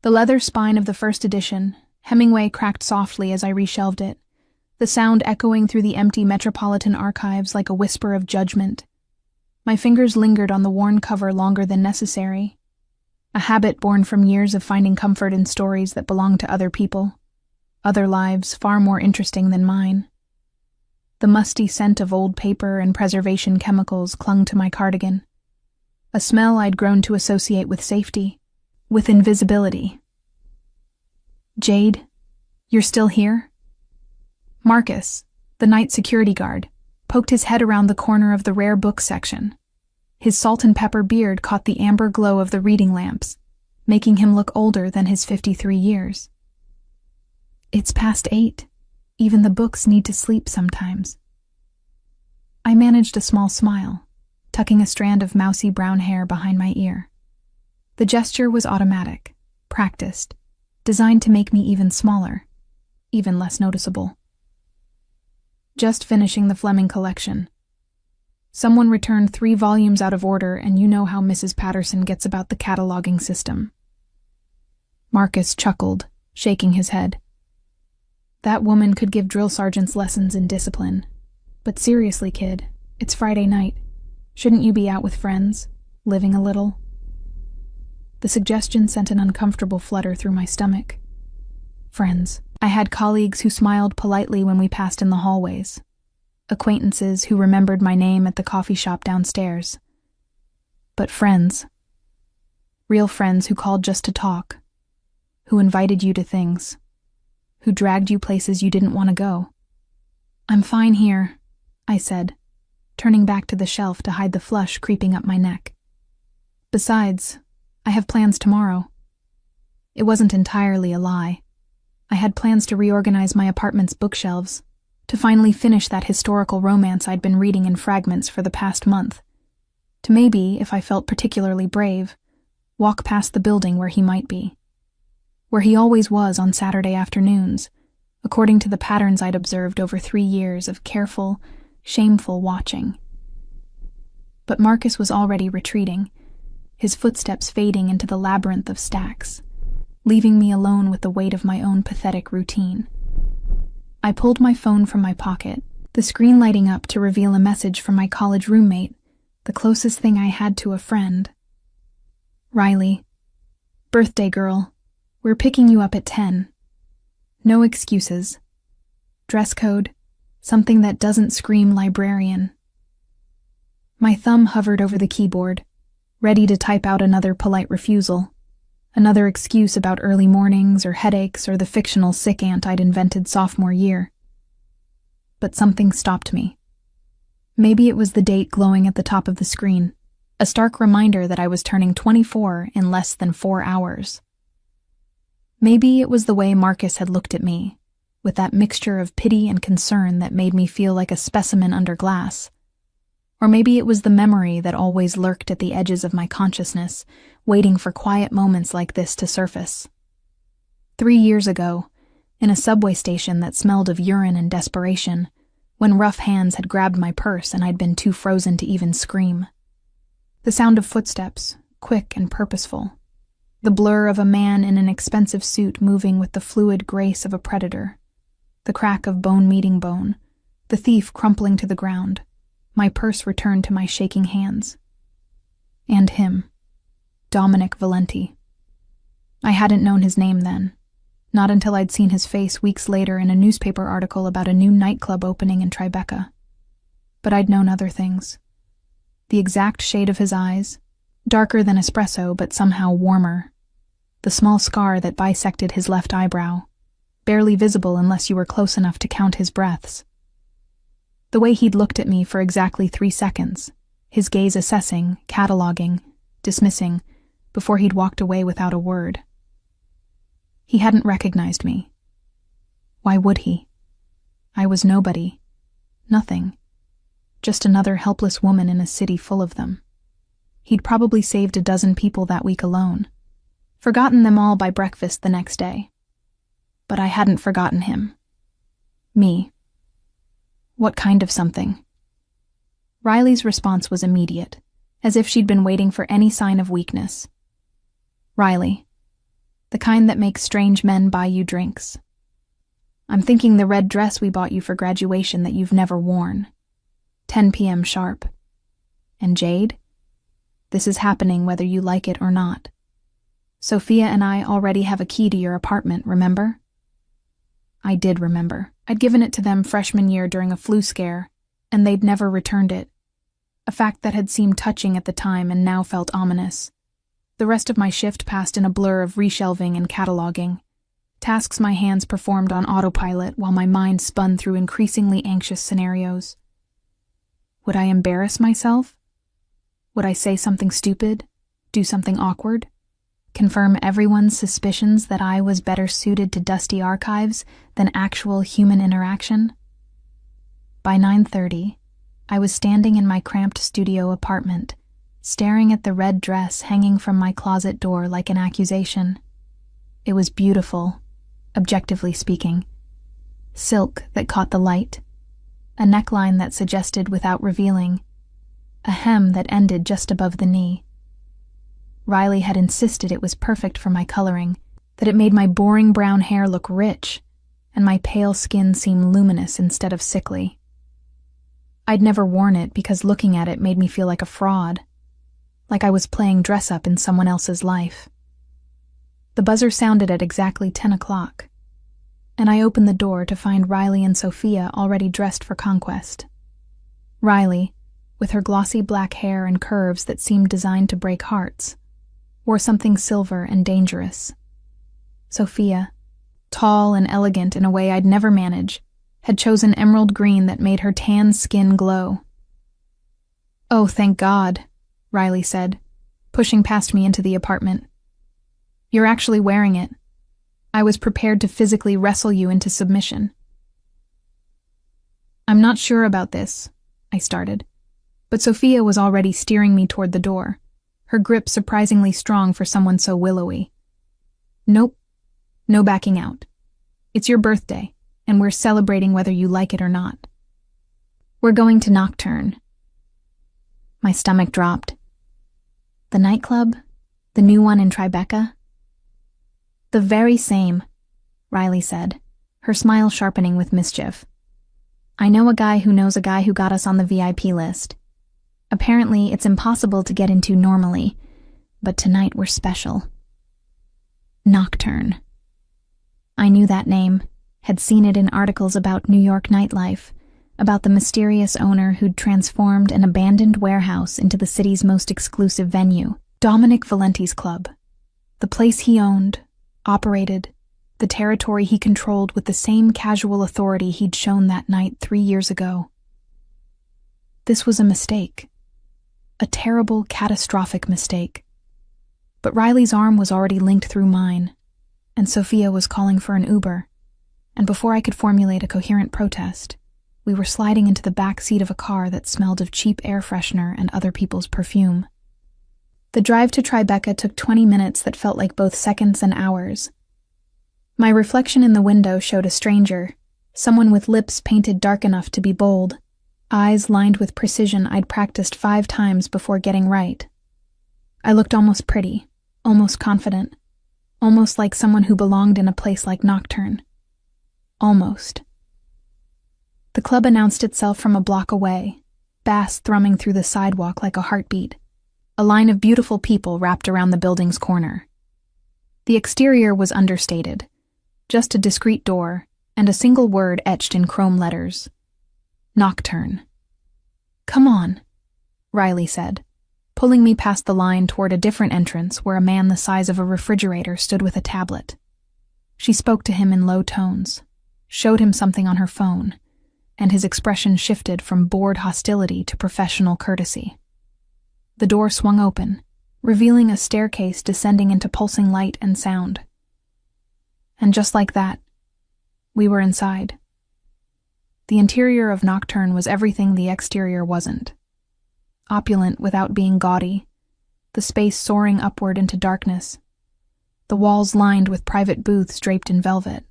The leather spine of the first edition, Hemingway cracked softly as I reshelved it, the sound echoing through the empty Metropolitan Archives like a whisper of judgment. My fingers lingered on the worn cover longer than necessary, a habit born from years of finding comfort in stories that belonged to other people, other lives far more interesting than mine. The musty scent of old paper and preservation chemicals clung to my cardigan, a smell I'd grown to associate with safety, with invisibility. "Jade, you're still here?" Marcus, the night security guard, poked his head around the corner of the rare book section. His salt and pepper beard caught the amber glow of the reading lamps, making him look older than his 53 years. "It's past 8. Even the books need to sleep sometimes." I managed a small smile, tucking a strand of mousy brown hair behind my ear. The gesture was automatic, practiced, designed to make me even smaller, even less noticeable. "Just finishing the Fleming collection. Someone returned 3 volumes out of order, and you know how Mrs. Patterson gets about the cataloging system." Marcus chuckled, shaking his head. "That woman could give drill sergeants lessons in discipline. But seriously, kid, it's Friday night. Shouldn't you be out with friends, living a little?" The suggestion sent an uncomfortable flutter through my stomach. Friends. I had colleagues who smiled politely when we passed in the hallways, acquaintances who remembered my name at the coffee shop downstairs. But friends. Real friends who called just to talk, who invited you to things, who dragged you places you didn't want to go. "I'm fine here," I said, turning back to the shelf to hide the flush creeping up my neck. "Besides, I have plans tomorrow." It wasn't entirely a lie. I had plans to reorganize my apartment's bookshelves, to finally finish that historical romance I'd been reading in fragments for the past month, to maybe, if I felt particularly brave, walk past the building where he might be, where he always was on Saturday afternoons, according to the patterns I'd observed over 3 years of careful, shameful watching. But Marcus was already retreating, his footsteps fading into the labyrinth of stacks, leaving me alone with the weight of my own pathetic routine. I pulled my phone from my pocket, the screen lighting up to reveal a message from my college roommate, the closest thing I had to a friend. "Riley, birthday girl, we're picking you up at 10. No excuses. Dress code, something that doesn't scream librarian." My thumb hovered over the keyboard, ready to type out another polite refusal, another excuse about early mornings or headaches or the fictional sick aunt I'd invented sophomore year. But something stopped me. Maybe it was the date glowing at the top of the screen, a stark reminder that I was turning 24 in less than 4 hours. Maybe it was the way Marcus had looked at me, with that mixture of pity and concern that made me feel like a specimen under glass. Or maybe it was the memory that always lurked at the edges of my consciousness, waiting for quiet moments like this to surface. 3 years ago, in a subway station that smelled of urine and desperation, when rough hands had grabbed my purse and I'd been too frozen to even scream. The sound of footsteps, quick and purposeful. The blur of a man in an expensive suit moving with the fluid grace of a predator. The crack of bone meeting bone. The thief crumpling to the ground. My purse returned to my shaking hands. And him. Dominic Valenti. I hadn't known his name then. Not until I'd seen his face weeks later in a newspaper article about a new nightclub opening in Tribeca. But I'd known other things. The exact shade of his eyes, darker than espresso but somehow warmer. The small scar that bisected his left eyebrow, barely visible unless you were close enough to count his breaths. The way he'd looked at me for exactly 3 seconds, his gaze assessing, cataloging, dismissing, before he'd walked away without a word. He hadn't recognized me. Why would he? I was nobody. Nothing. Just another helpless woman in a city full of them. He'd probably saved a dozen people that week alone. Forgotten them all by breakfast the next day. But I hadn't forgotten him. Me. What kind of something? Riley's response was immediate, as if she'd been waiting for any sign of weakness. "Riley." The kind that makes strange men buy you drinks. I'm thinking the red dress we bought you for graduation that you've never worn. 10 p.m. sharp. And Jade? This is happening whether you like it or not. Sophia and I already have a key to your apartment, remember? I did remember. I'd given it to them freshman year during a flu scare, and they'd never returned it. A fact that had seemed touching at the time and now felt ominous. The rest of my shift passed in a blur of reshelving and cataloging. Tasks my hands performed on autopilot while my mind spun through increasingly anxious scenarios. Would I embarrass myself? Would I say something stupid? Do something awkward? Confirm everyone's suspicions that I was better suited to dusty archives than actual human interaction? By 9:30, I was standing in my cramped studio apartment, staring at the red dress hanging from my closet door like an accusation. It was beautiful, objectively speaking. Silk that caught the light, a neckline that suggested without revealing, a hem that ended just above the knee. Riley had insisted it was perfect for my coloring, that it made my boring brown hair look rich, and my pale skin seem luminous instead of sickly. I'd never worn it because looking at it made me feel like a fraud, like I was playing dress-up in someone else's life. The buzzer sounded at exactly 10 o'clock, and I opened the door to find Riley and Sophia already dressed for conquest. Riley, with her glossy black hair and curves that seemed designed to break hearts, wore something silver and dangerous. Sophia, tall and elegant in a way I'd never manage, had chosen emerald green that made her tan skin glow. "Oh, thank God," Riley said, pushing past me into the apartment. "You're actually wearing it. I was prepared to physically wrestle you into submission." "I'm not sure about this," I started, but Sophia was already steering me toward the door, her grip surprisingly strong for someone so willowy. "Nope, no backing out. It's your birthday, and we're celebrating whether you like it or not. We're going to Nocturne." My stomach dropped. "The nightclub? The new one in Tribeca?" "The very same," Riley said, her smile sharpening with mischief. "I know a guy who knows a guy who got us on the VIP list. Apparently, it's impossible to get into normally, but tonight we're special." Nocturne. I knew that name, had seen it in articles about New York nightlife, about the mysterious owner who'd transformed an abandoned warehouse into the city's most exclusive venue, Dominic Valenti's club. The place he owned, operated, the territory he controlled with the same casual authority he'd shown that night 3 years ago. This was a mistake. A terrible, catastrophic mistake. But Riley's arm was already linked through mine, and Sophia was calling for an Uber, and before I could formulate a coherent protest, we were sliding into the back seat of a car that smelled of cheap air freshener and other people's perfume. The drive to Tribeca took 20 minutes that felt like both seconds and hours. My reflection in the window showed a stranger, someone with lips painted dark enough to be bold, eyes lined with precision I'd practiced 5 times before getting right. I looked almost pretty, almost confident, almost like someone who belonged in a place like Nocturne. Almost. The club announced itself from a block away, bass thrumming through the sidewalk like a heartbeat, a line of beautiful people wrapped around the building's corner. The exterior was understated, just a discreet door and a single word etched in chrome letters. Nocturne. "Come on," Riley said, pulling me past the line toward a different entrance where a man the size of a refrigerator stood with a tablet. She spoke to him in low tones, showed him something on her phone, and his expression shifted from bored hostility to professional courtesy. The door swung open, revealing a staircase descending into pulsing light and sound. And just like that, we were inside. The interior of Nocturne was everything the exterior wasn't. Opulent without being gaudy, the space soaring upward into darkness, the walls lined with private booths draped in velvet,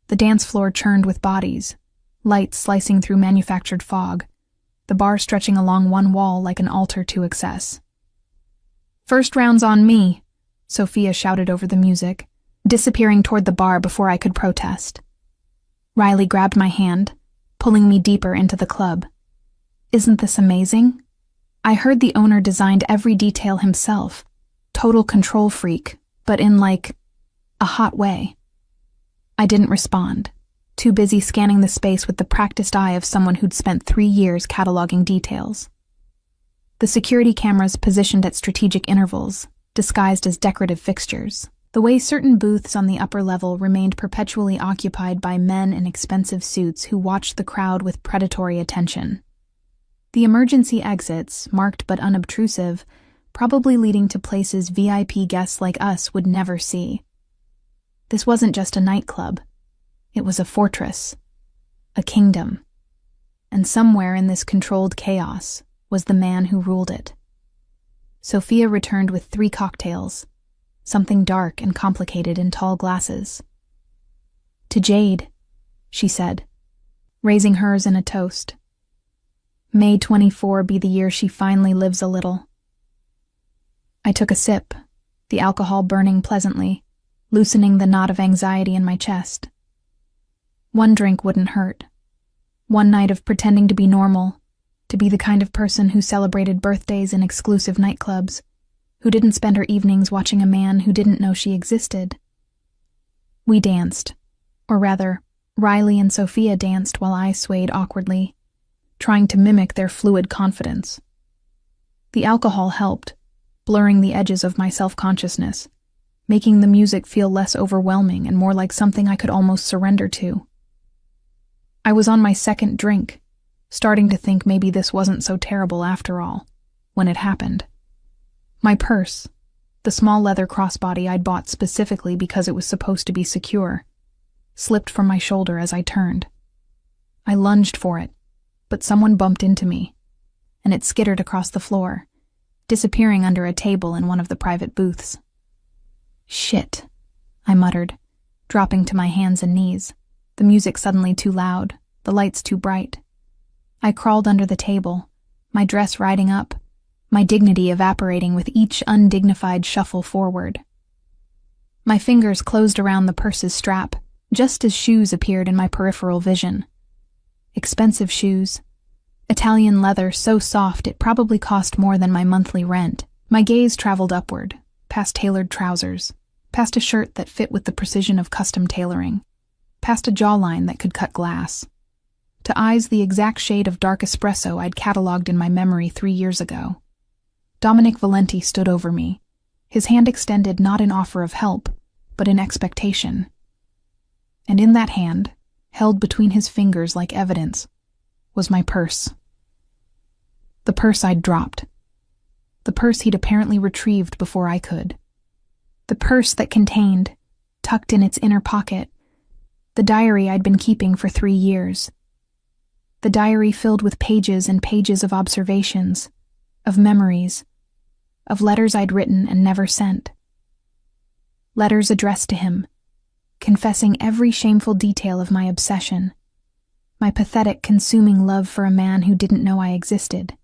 the dance floor churned with bodies, lights slicing through manufactured fog, the bar stretching along one wall like an altar to excess. "First round's on me," Sophia shouted over the music, disappearing toward the bar before I could protest. Riley grabbed my hand, pulling me deeper into the club. Isn't this amazing? I heard the owner designed every detail himself. Total control freak, but in a hot way. I didn't respond, too busy scanning the space with the practiced eye of someone who'd spent 3 years cataloging details. The security cameras positioned at strategic intervals, disguised as decorative fixtures. The way certain booths on the upper level remained perpetually occupied by men in expensive suits who watched the crowd with predatory attention. The emergency exits, marked but unobtrusive, probably leading to places VIP guests like us would never see. This wasn't just a nightclub. It was a fortress, a kingdom. And somewhere in this controlled chaos was the man who ruled it. Sophia returned with 3 cocktails, something dark and complicated in tall glasses. To Jade, she said, raising hers in a toast. May 24 be the year she finally lives a little. I took a sip, the alcohol burning pleasantly, loosening the knot of anxiety in my chest. One drink wouldn't hurt. One night of pretending to be normal, to be the kind of person who celebrated birthdays in exclusive nightclubs, who didn't spend her evenings watching a man who didn't know she existed. We danced, or rather, Riley and Sophia danced while I swayed awkwardly, trying to mimic their fluid confidence. The alcohol helped, blurring the edges of my self-consciousness, making the music feel less overwhelming and more like something I could almost surrender to. I was on my 2nd drink, starting to think maybe this wasn't so terrible after all, when it happened. My purse, the small leather crossbody I'd bought specifically because it was supposed to be secure, slipped from my shoulder as I turned. I lunged for it, but someone bumped into me, and it skittered across the floor, disappearing under a table in one of the private booths. Shit, I muttered, dropping to my hands and knees, the music suddenly too loud, the lights too bright. I crawled under the table, my dress riding up, my dignity evaporating with each undignified shuffle forward. My fingers closed around the purse's strap, just as shoes appeared in my peripheral vision. Expensive shoes. Italian leather so soft it probably cost more than my monthly rent. My gaze traveled upward, past tailored trousers, past a shirt that fit with the precision of custom tailoring, past a jawline that could cut glass, to eyes the exact shade of dark espresso I'd cataloged in my memory 3 years ago. Dominic Valenti stood over me, his hand extended not in offer of help, but in expectation. And in that hand, held between his fingers like evidence, was my purse. The purse I'd dropped. The purse he'd apparently retrieved before I could. The purse that contained, tucked in its inner pocket, the diary I'd been keeping for 3 years. The diary filled with pages and pages of observations, of memories, of letters I'd written and never sent. Letters addressed to him, confessing every shameful detail of my obsession, my pathetic, consuming love for a man who didn't know I existed.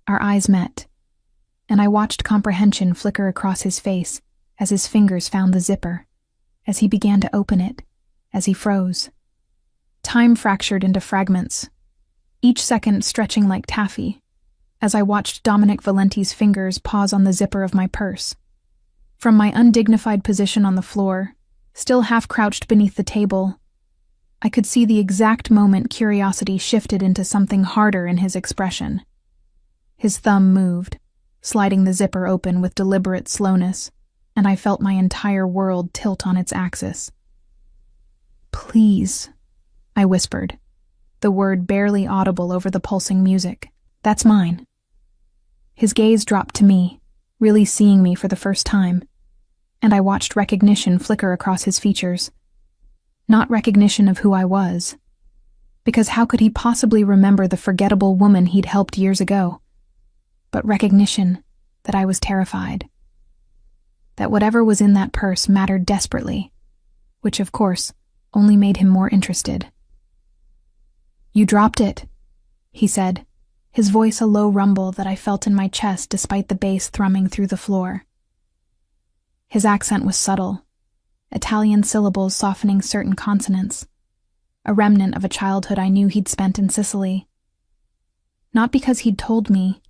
Our eyes met, and I watched comprehension flicker across his face as his fingers found the zipper, as he began to open it, as he froze. Time fractured into fragments, each second stretching like taffy, as I watched Dominic Valenti's fingers pause on the zipper of my purse. From my undignified position on the floor, still half-crouched beneath the table, I could see the exact moment curiosity shifted into something harder in his expression. His thumb moved, sliding the zipper open with deliberate slowness, and I felt my entire world tilt on its axis. "Please," I whispered, the word barely audible over the pulsing music. "That's mine." His gaze dropped to me, really seeing me for the first time, and I watched recognition flicker across his features. Not recognition of who I was, because how could he possibly remember the forgettable woman he'd helped years ago? But recognition that I was terrified. That whatever was in that purse mattered desperately, which, of course, only made him more interested. "You dropped it," he said, his voice a low rumble that I felt in my chest despite the bass thrumming through the floor. His accent was subtle, Italian syllables softening certain consonants, a remnant of a childhood I knew he'd spent in Sicily. Not because he'd told me,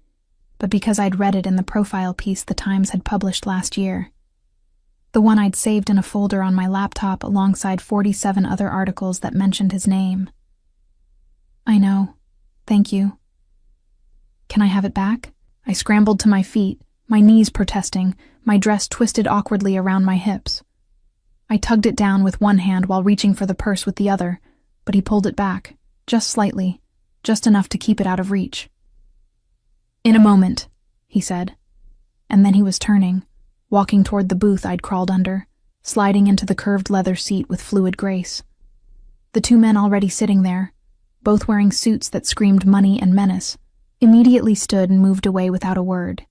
but because I'd read it in the profile piece the Times had published last year. The one I'd saved in a folder on my laptop alongside 47 other articles that mentioned his name. I know. Thank you. Can I have it back? I scrambled to my feet, my knees protesting, my dress twisted awkwardly around my hips. I tugged it down with one hand while reaching for the purse with the other, but he pulled it back, just slightly, just enough to keep it out of reach. In a moment, he said, and then he was turning, walking toward the booth I'd crawled under, sliding into the curved leather seat with fluid grace. The two men already sitting there, both wearing suits that screamed money and menace, immediately stood and moved away without a word,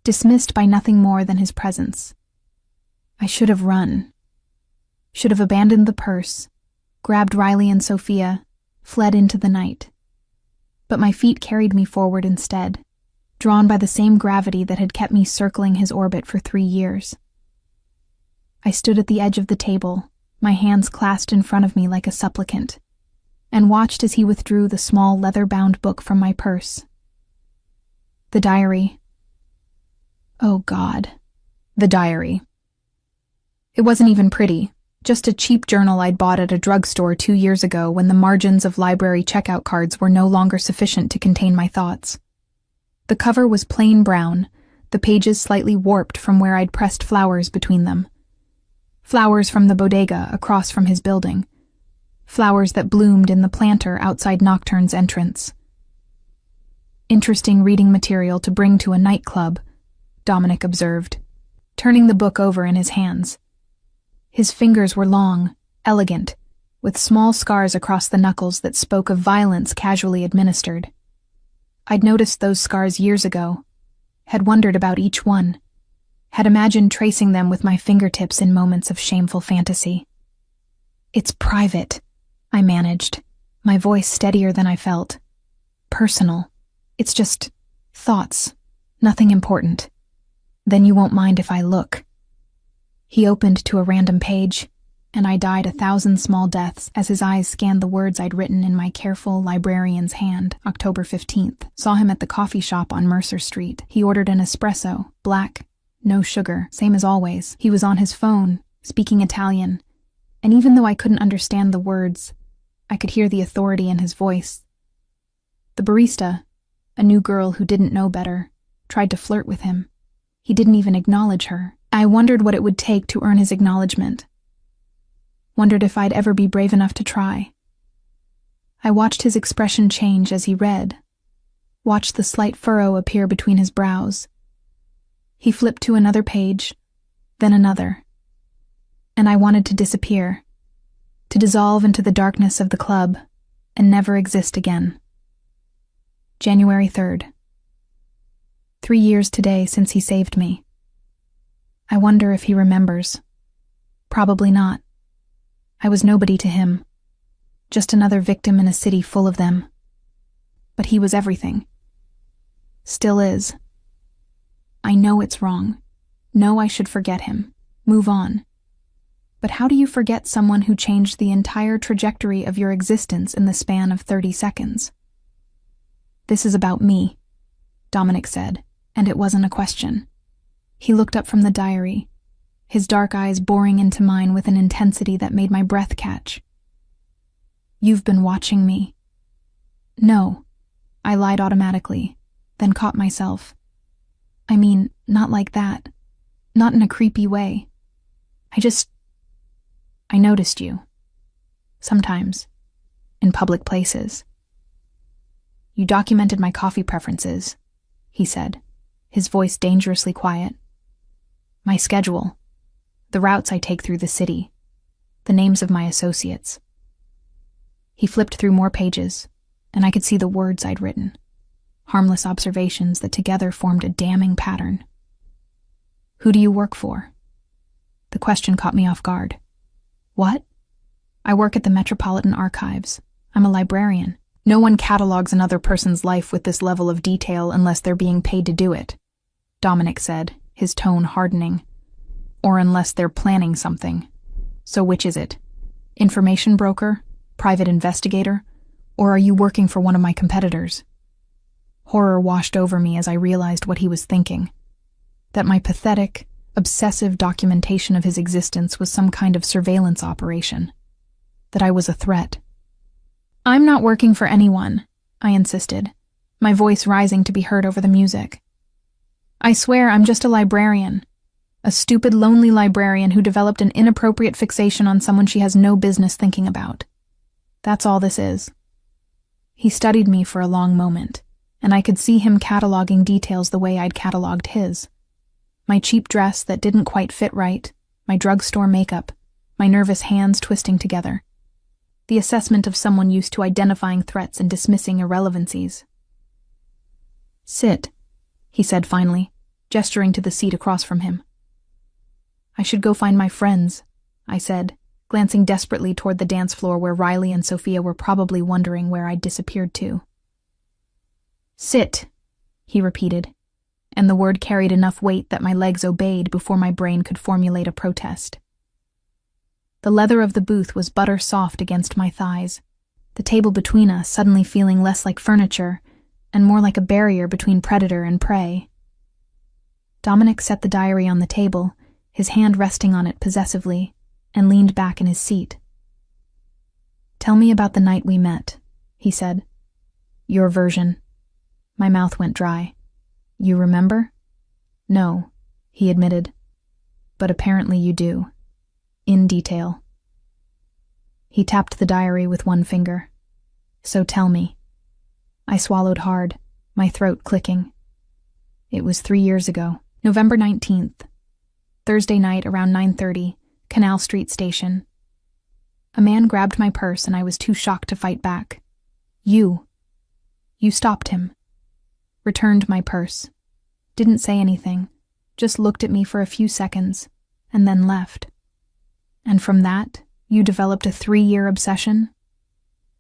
dismissed by nothing more than his presence. I should have run. Should have abandoned the purse, grabbed Riley and Sophia, fled into the night. But my feet carried me forward instead, drawn by the same gravity that had kept me circling his orbit for 3 years. I stood at the edge of the table, my hands clasped in front of me like a supplicant, and watched as he withdrew the small leather-bound book from my purse. The diary. Oh God, the diary. It wasn't even pretty, just a cheap journal I'd bought at a drugstore 2 years ago when the margins of library checkout cards were no longer sufficient to contain my thoughts. The cover was plain brown, the pages slightly warped from where I'd pressed flowers between them. Flowers from the bodega across from his building. Flowers that bloomed in the planter outside Nocturne's entrance. Interesting reading material to bring to a nightclub, Dominic observed, turning the book over in his hands. His fingers were long, elegant, with small scars across the knuckles that spoke of violence casually administered. I'd noticed those scars years ago, had wondered about each one, had imagined tracing them with my fingertips in moments of shameful fantasy. It's private, I managed, my voice steadier than I felt. Personal. It's just thoughts, nothing important. Then you won't mind if I look. He opened to a random page, and I died 1,000 small deaths as his eyes scanned the words I'd written in my careful librarian's hand. October 15th. Saw him at the coffee shop on Mercer Street. He ordered an espresso, black, no sugar, same as always. He was on his phone, speaking Italian, and even though I couldn't understand the words, I could hear the authority in his voice. The barista, a new girl who didn't know better, tried to flirt with him. He didn't even acknowledge her. I wondered what it would take to earn his acknowledgement. Wondered if I'd ever be brave enough to try. I watched his expression change as he read, watched the slight furrow appear between his brows. He flipped to another page, then another. And I wanted to disappear, to dissolve into the darkness of the club, and never exist again. January 3rd. 3 years today since he saved me. I wonder if he remembers. Probably not. I was nobody to him, just another victim in a city full of them. But he was everything. Still is. I know it's wrong. Know I should forget him. Move on. But how do you forget someone who changed the entire trajectory of your existence in the span of 30 seconds? This is about me, Dominic said, and it wasn't a question. He looked up from the diary, his dark eyes boring into mine with an intensity that made my breath catch. You've been watching me. No, I lied automatically, then caught myself. I mean, not like that. Not in a creepy way. I noticed you. Sometimes. In public places. You documented my coffee preferences, he said, his voice dangerously quiet. My schedule. The routes I take through the city. The names of my associates. He flipped through more pages, and I could see the words I'd written. Harmless observations that together formed a damning pattern. Who do you work for? The question caught me off guard. What? I work at the Metropolitan Archives. I'm a librarian. No one catalogs another person's life with this level of detail unless they're being paid to do it, Dominic said, his tone hardening. Or unless they're planning something. So which is it? Information broker? Private investigator? Or are you working for one of my competitors? Horror washed over me as I realized what he was thinking. That my pathetic, obsessive documentation of his existence was some kind of surveillance operation. That I was a threat. I'm not working for anyone, I insisted, my voice rising to be heard over the music. I swear I'm just a librarian. A stupid, lonely librarian who developed an inappropriate fixation on someone she has no business thinking about. That's all this is. He studied me for a long moment, and I could see him cataloging details the way I'd cataloged his. My cheap dress that didn't quite fit right, my drugstore makeup, my nervous hands twisting together. The assessment of someone used to identifying threats and dismissing irrelevancies. Sit, he said finally, gesturing to the seat across from him. I should go find my friends, I said, glancing desperately toward the dance floor where Riley and Sophia were probably wondering where I'd disappeared to. Sit, he repeated, and the word carried enough weight that my legs obeyed before my brain could formulate a protest. The leather of the booth was butter soft against my thighs, the table between us suddenly feeling less like furniture and more like a barrier between predator and prey. Dominic set the diary on the table, his hand resting on it possessively, and leaned back in his seat. Tell me about the night we met, he said. Your version. My mouth went dry. You remember? No, he admitted. But apparently you do. In detail. He tapped the diary with one finger. So tell me. I swallowed hard, my throat clicking. It was 3 years ago, November 19th. Thursday night around 9:30, Canal Street Station. A man grabbed my purse and I was too shocked to fight back. You stopped him. Returned my purse. Didn't say anything, just looked at me for a few seconds, and then left. And from that, you developed a 3-year obsession?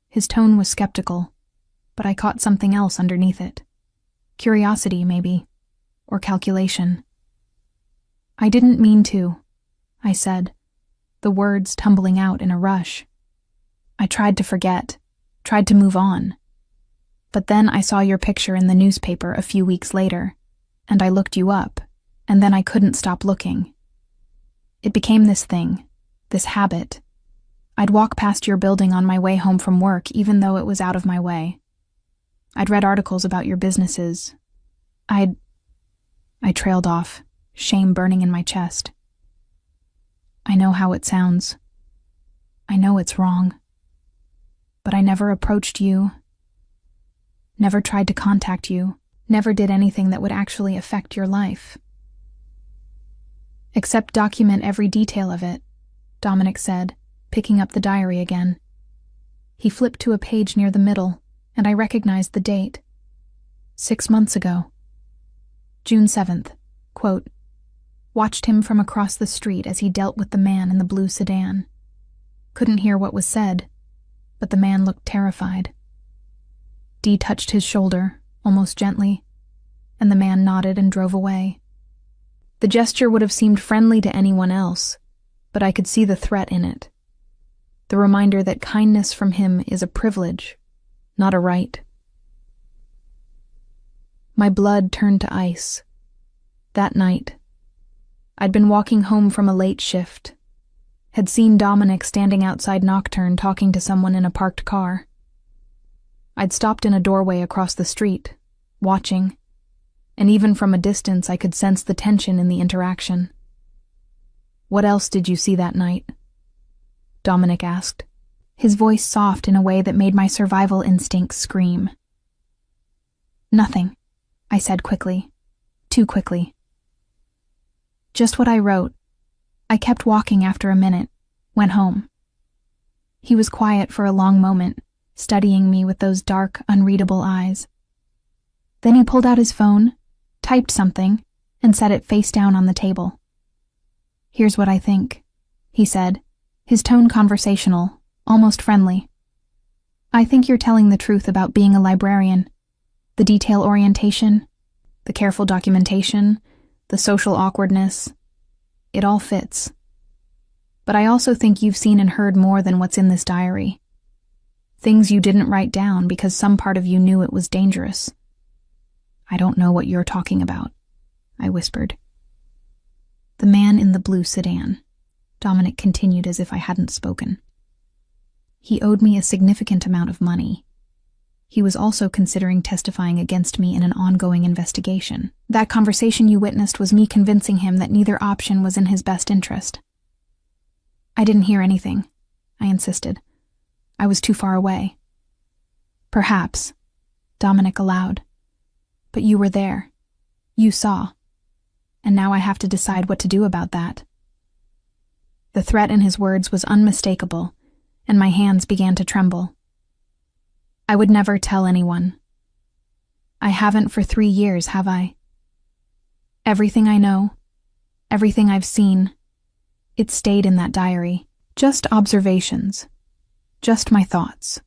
His tone was skeptical, but I caught something else underneath it. Curiosity, maybe, or calculation. I didn't mean to, I said, the words tumbling out in a rush. I tried to forget, tried to move on. But then I saw your picture in the newspaper a few weeks later, and I looked you up, and then I couldn't stop looking. It became this thing, this habit. I'd walk past your building on my way home from work even though it was out of my way. I'd read articles about your businesses. I trailed off, shame burning in my chest. I know how it sounds. I know it's wrong. But I never approached you, never tried to contact you, never did anything that would actually affect your life. Except document every detail of it, Dominic said, picking up the diary again. He flipped to a page near the middle, and I recognized the date. 6 months ago. June 7th, quote, watched him from across the street as he dealt with the man in the blue sedan. Couldn't hear what was said, but the man looked terrified. Dee touched his shoulder, almost gently, and the man nodded and drove away. The gesture would have seemed friendly to anyone else, but I could see the threat in it. The reminder that kindness from him is a privilege, not a right. My blood turned to ice. That night, I'd been walking home from a late shift, had seen Dominic standing outside Nocturne talking to someone in a parked car. I'd stopped in a doorway across the street, watching, and even from a distance I could sense the tension in the interaction. What else did you see that night? Dominic asked, his voice soft in a way that made my survival instincts scream. Nothing, I said quickly, too quickly. Just what I wrote. I kept walking after a minute, went home. He was quiet for a long moment, studying me with those dark, unreadable eyes. Then he pulled out his phone, typed something, and set it face down on the table. Here's what I think, he said, his tone conversational, almost friendly. I think you're telling the truth about being a librarian. The detail orientation, the careful documentation, the social awkwardness. It all fits. But I also think you've seen and heard more than what's in this diary. Things you didn't write down because some part of you knew it was dangerous. I don't know what you're talking about, I whispered. The man in the blue sedan, Dominic continued as if I hadn't spoken. He owed me a significant amount of money. He was also considering testifying against me in an ongoing investigation. That conversation you witnessed was me convincing him that neither option was in his best interest. I didn't hear anything, I insisted. I was too far away. Perhaps, Dominic allowed. But you were there. You saw. And now I have to decide what to do about that. The threat in his words was unmistakable, and my hands began to tremble. I would never tell anyone. I haven't for 3 years, have I? Everything I know, everything I've seen, it stayed in that diary. Just observations. Just my thoughts.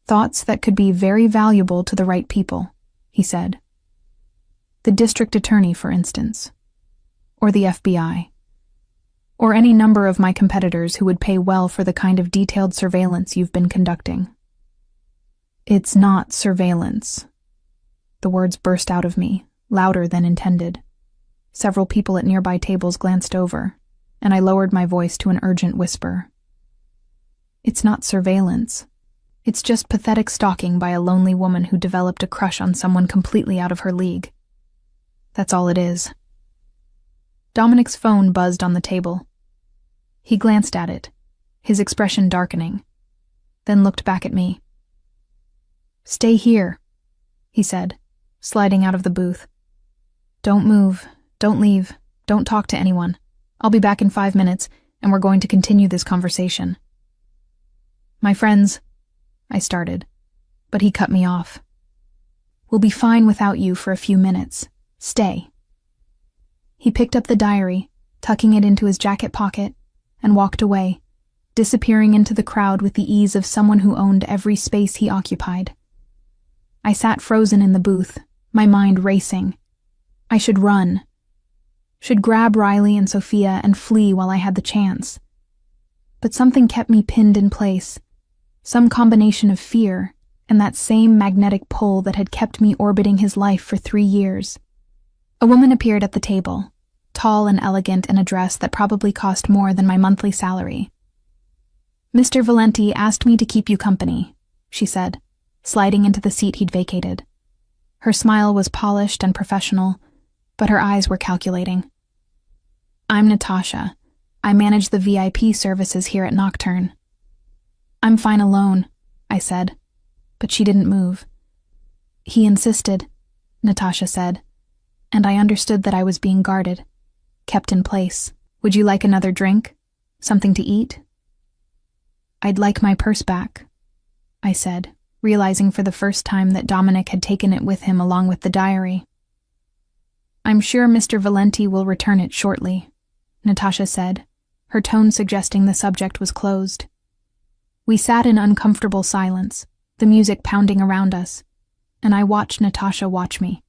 Thoughts that could be very valuable to the right people, he said. The district attorney, for instance. Or the FBI. Or any number of my competitors who would pay well for the kind of detailed surveillance you've been conducting. It's not surveillance. The words burst out of me, louder than intended. Several people at nearby tables glanced over, and I lowered my voice to an urgent whisper. It's not surveillance. It's just pathetic stalking by a lonely woman who developed a crush on someone completely out of her league. That's all it is. Dominic's phone buzzed on the table. He glanced at it, his expression darkening, then looked back at me. Stay here, he said, sliding out of the booth. Don't move, don't leave, don't talk to anyone. I'll be back in 5 minutes, and we're going to continue this conversation. My friends, I started, but he cut me off. We'll be fine without you for a few minutes. Stay. He picked up the diary, tucking it into his jacket pocket, and walked away, disappearing into the crowd with the ease of someone who owned every space he occupied. I sat frozen in the booth, my mind racing. I should run. Should grab Riley and Sophia and flee while I had the chance. But something kept me pinned in place, some combination of fear and that same magnetic pull that had kept me orbiting his life for 3 years. A woman appeared at the table, tall and elegant in a dress that probably cost more than my monthly salary. Mr. Valenti asked me to keep you company, she said, sliding into the seat he'd vacated. Her smile was polished and professional, but her eyes were calculating. I'm Natasha. I manage the VIP services here at Nocturne. I'm fine alone, I said, but she didn't move. He insisted, Natasha said, and I understood that I was being guarded, kept in place. Would you like another drink? Something to eat? I'd like my purse back, I said, realizing for the first time that Dominic had taken it with him along with the diary. I'm sure Mr. Valenti will return it shortly, Natasha said, her tone suggesting the subject was closed. We sat in uncomfortable silence, the music pounding around us, and I watched Natasha watch me,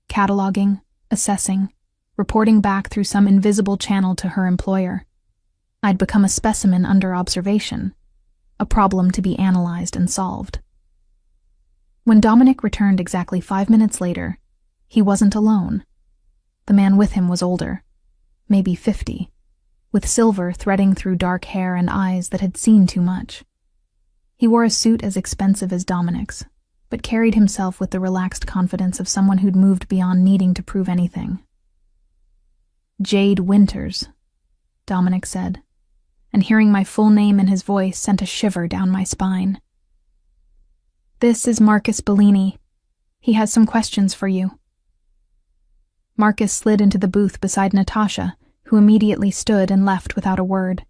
cataloging, assessing, reporting back through some invisible channel to her employer. I'd become a specimen under observation, a problem to be analyzed and solved. When Dominic returned exactly 5 minutes later, he wasn't alone. The man with him was older, maybe 50, with silver threading through dark hair and eyes that had seen too much. He wore a suit as expensive as Dominic's, but carried himself with the relaxed confidence of someone who'd moved beyond needing to prove anything. Jade Winters, Dominic said, and hearing my full name in his voice sent a shiver down my spine. This is Marcus Bellini. He has some questions for you. Marcus slid into the booth beside Natasha, who immediately stood and left without a word.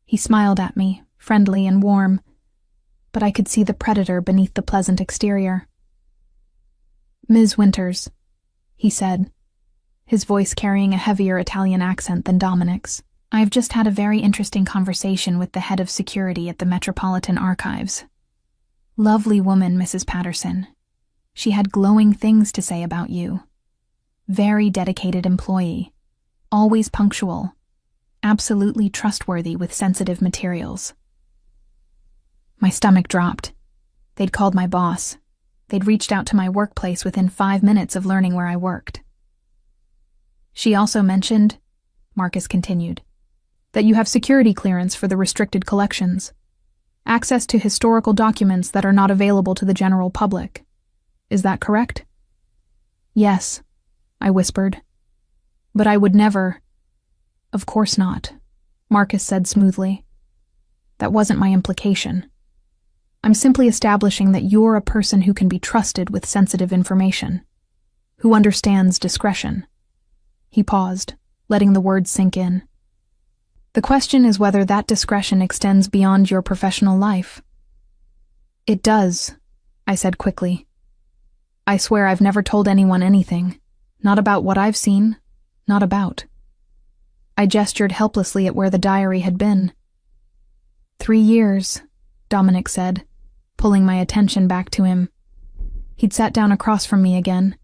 He smiled at me, friendly and warm, but I could see the predator beneath the pleasant exterior. Ms. Winters, he said, his voice carrying a heavier Italian accent than Dominic's. I have just had a very interesting conversation with the head of security at the Metropolitan Archives. Lovely woman, Mrs. Patterson. She had glowing things to say about you. Very dedicated employee. Always punctual. absolutely trustworthy with sensitive materials. My stomach dropped. They'd called my boss. They'd reached out to my workplace within 5 minutes of learning where I worked. She also mentioned, Marcus continued, that you have security clearance for the restricted collections, access to historical documents that are not available to the general public. Is that correct? Yes, I whispered. But I would never. Of course not, Marcus said smoothly. That wasn't my implication. I'm simply establishing that you're a person who can be trusted with sensitive information, who understands discretion. He paused, letting the words sink in. The question is whether that discretion extends beyond your professional life. It does, I said quickly. I swear I've never told anyone anything, not about what I've seen, not about. I gestured helplessly at where the diary had been. 3 years, Dominic said, pulling my attention back to him. He'd sat down across from me again,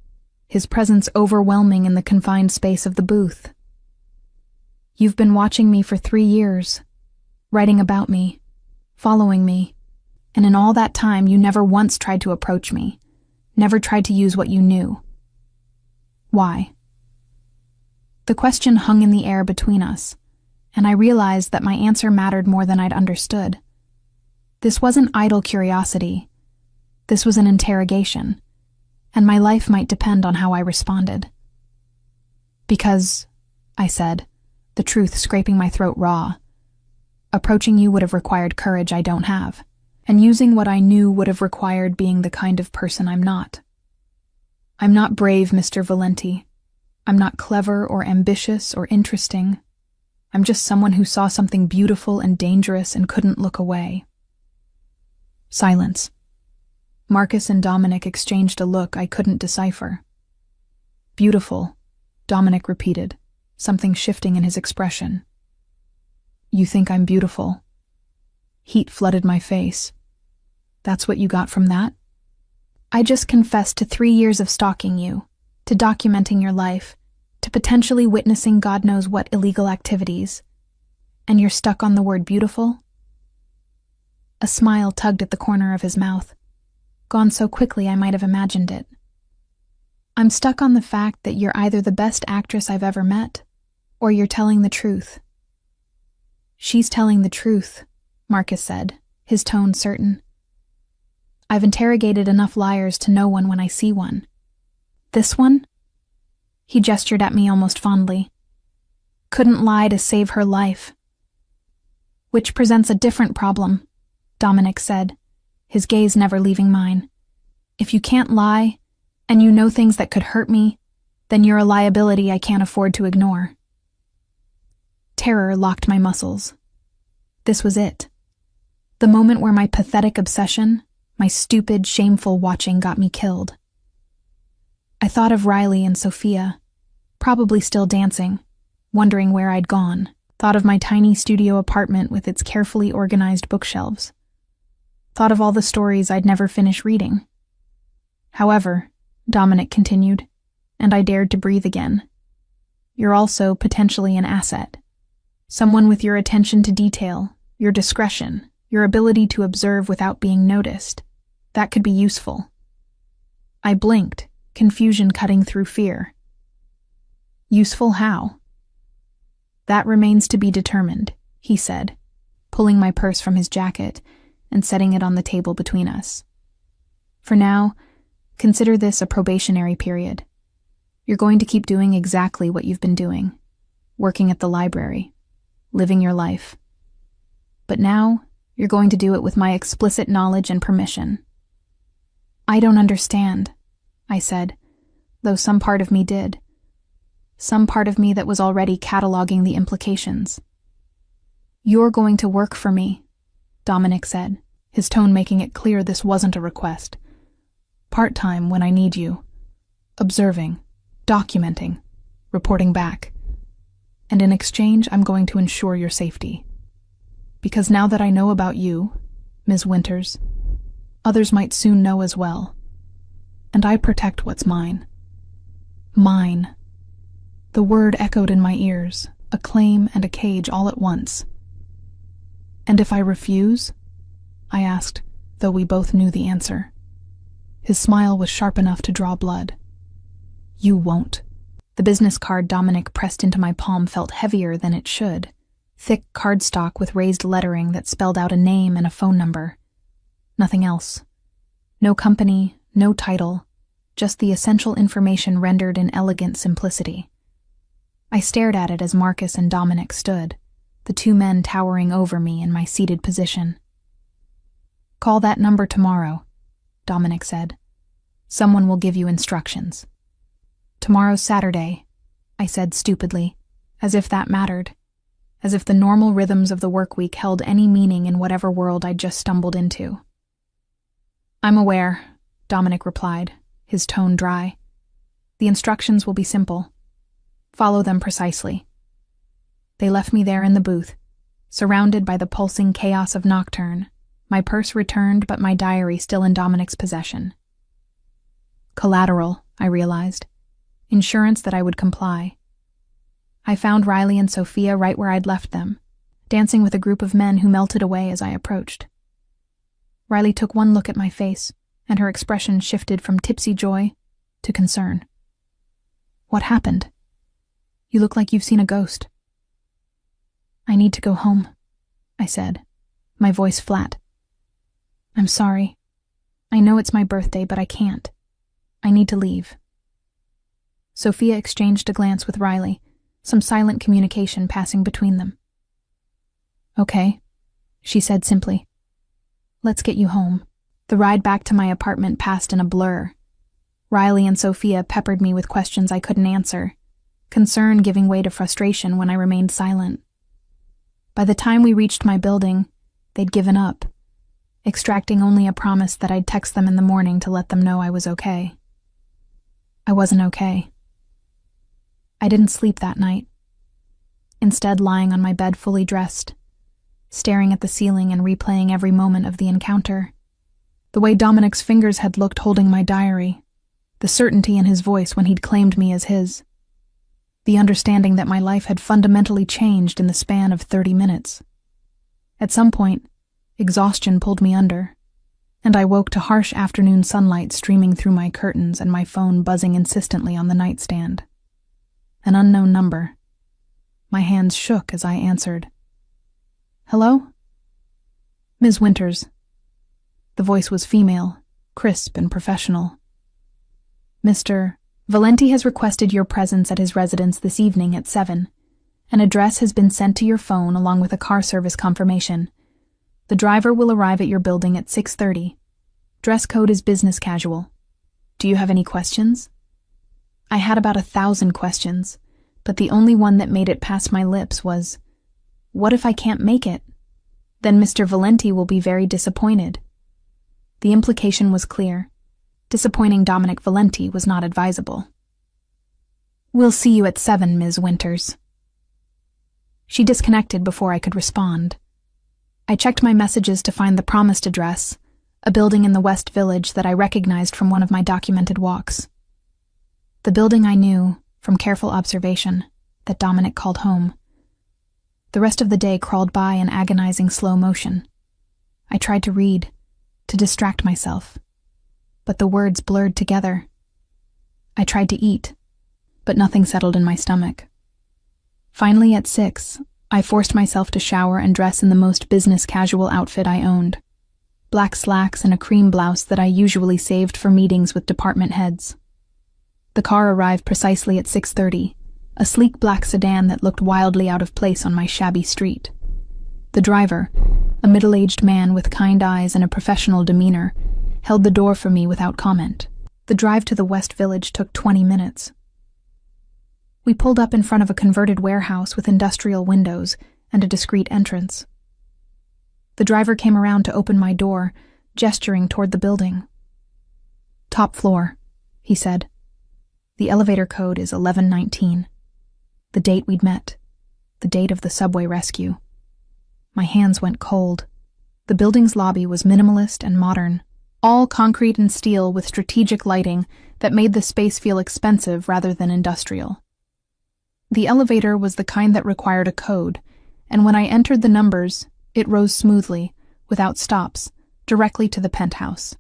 his presence overwhelming in the confined space of the booth. You've been watching me for 3 years, writing about me, following me, and in all that time you never once tried to approach me, never tried to use what you knew. Why? The question hung in the air between us, and I realized that my answer mattered more than I'd understood. This wasn't idle curiosity. This was an interrogation, and my life might depend on how I responded. Because, I said, the truth scraping my throat raw, approaching you would have required courage I don't have, and using what I knew would have required being the kind of person I'm not. I'm not brave, Mr. Valenti. I'm not clever or ambitious or interesting. I'm just someone who saw something beautiful and dangerous and couldn't look away. Silence. Marcus and Dominic exchanged a look I couldn't decipher. Beautiful, Dominic repeated, something shifting in his expression. You think I'm beautiful? Heat flooded my face. That's what you got from that? I just confessed to 3 years of stalking you, to documenting your life, to potentially witnessing God knows what illegal activities. And you're stuck on the word beautiful? A smile tugged at the corner of his mouth, gone so quickly I might have imagined it. I'm stuck on the fact that you're either the best actress I've ever met, or you're telling the truth. She's telling the truth, Marcus said, his tone certain. I've interrogated enough liars to know one when I see one. This one? He gestured at me almost fondly. Couldn't lie to save her life. Which presents a different problem, Dominic said, his gaze never leaving mine. If you can't lie, and you know things that could hurt me, then you're a liability I can't afford to ignore. Terror locked my muscles. This was it. The moment where my pathetic obsession, my stupid, shameful watching got me killed. I thought of Riley and Sophia, probably still dancing, wondering where I'd gone. Thought of my tiny studio apartment with its carefully organized bookshelves. Thought of all the stories I'd never finish reading. However, Dominic continued, and I dared to breathe again. You're also potentially an asset. Someone with your attention to detail, your discretion, your ability to observe without being noticed. That could be useful. I blinked, confusion cutting through fear. Useful how? That remains to be determined, he said, pulling my purse from his jacket and setting it on the table between us. For now, consider this a probationary period. You're going to keep doing exactly what you've been doing, working at the library, living your life. But now, you're going to do it with my explicit knowledge and permission. I don't understand, I said, though some part of me did. Some part of me that was already cataloging the implications. You're going to work for me, Dominic said, his tone making it clear this wasn't a request. Part-time when I need you. Observing, documenting, reporting back. And in exchange, I'm going to ensure your safety. Because now that I know about you, Ms. Winters, others might soon know as well. And I protect what's mine. Mine. The word echoed in my ears, a claim, and a cage all at once. "And if I refuse?" I asked, though we both knew the answer. His smile was sharp enough to draw blood. "You won't." The business card Dominic pressed into my palm felt heavier than it should. Thick cardstock with raised lettering that spelled out a name and a phone number. Nothing else. No company, no title, just the essential information rendered in elegant simplicity. I stared at it as Marcus and Dominic stood, the two men towering over me in my seated position. "Call that number tomorrow," Dominic said. "Someone will give you instructions." "Tomorrow's Saturday," I said stupidly, as if that mattered, as if the normal rhythms of the work week held any meaning in whatever world I'd just stumbled into. "I'm aware," Dominic replied, his tone dry. "The instructions will be simple. Follow them precisely." They left me there in the booth, surrounded by the pulsing chaos of Nocturne, my purse returned but my diary still in Dominic's possession. Collateral, I realized. Insurance that I would comply. I found Riley and Sophia right where I'd left them, dancing with a group of men who melted away as I approached. Riley took one look at my face, and her expression shifted from tipsy joy to concern. "What happened? You look like you've seen a ghost." "I need to go home," I said, my voice flat. "I'm sorry. I know it's my birthday, but I can't. I need to leave." Sophia exchanged a glance with Riley, some silent communication passing between them. "Okay," she said simply. "Let's get you home." The ride back to my apartment passed in a blur. Riley and Sophia peppered me with questions I couldn't answer, concern giving way to frustration when I remained silent. By the time we reached my building, they'd given up, extracting only a promise that I'd text them in the morning to let them know I was okay. I wasn't okay. I didn't sleep that night, instead lying on my bed fully dressed, staring at the ceiling and replaying every moment of the encounter. The way Dominic's fingers had looked holding my diary, the certainty in his voice when he'd claimed me as his, the understanding that my life had fundamentally changed in the span of 30 minutes. At some point, exhaustion pulled me under, and I woke to harsh afternoon sunlight streaming through my curtains and my phone buzzing insistently on the nightstand. An unknown number. My hands shook as I answered. "Hello?" "Ms. Winters." The voice was female, crisp and professional. "Mr. Valenti has requested your presence at his residence this evening at 7. An address has been sent to your phone along with a car service confirmation. The driver will arrive at your building at 6:30. Dress code is business casual. Do you have any questions?" I had about 1,000 questions, but the only one that made it past my lips was, "What if I can't make it? Then Mr. Valenti will be very disappointed." The implication was clear. Disappointing Dominic Valenti was not advisable. "We'll see you at 7, Ms. Winters." She disconnected before I could respond. I checked my messages to find the promised address, a building in the West Village that I recognized from one of my documented walks. The building I knew, from careful observation, that Dominic called home. The rest of the day crawled by in agonizing slow motion. I tried to read, to distract myself, but the words blurred together. I tried to eat, but nothing settled in my stomach. Finally, at 6, I forced myself to shower and dress in the most business casual outfit I owned. Black slacks and a cream blouse that I usually saved for meetings with department heads. The car arrived precisely at 6:30, a sleek black sedan that looked wildly out of place on my shabby street. The driver, a middle-aged man with kind eyes and a professional demeanor, held the door for me without comment. The drive to the West Village took 20 minutes. We pulled up in front of a converted warehouse with industrial windows and a discreet entrance. The driver came around to open my door, gesturing toward the building. "Top floor," he said. "The elevator code is 1119. The date we'd met. The date of the subway rescue." My hands went cold. The building's lobby was minimalist and modern, all concrete and steel with strategic lighting that made the space feel expensive rather than industrial. The elevator was the kind that required a code, and when I entered the numbers, it rose smoothly, without stops, directly to the penthouse.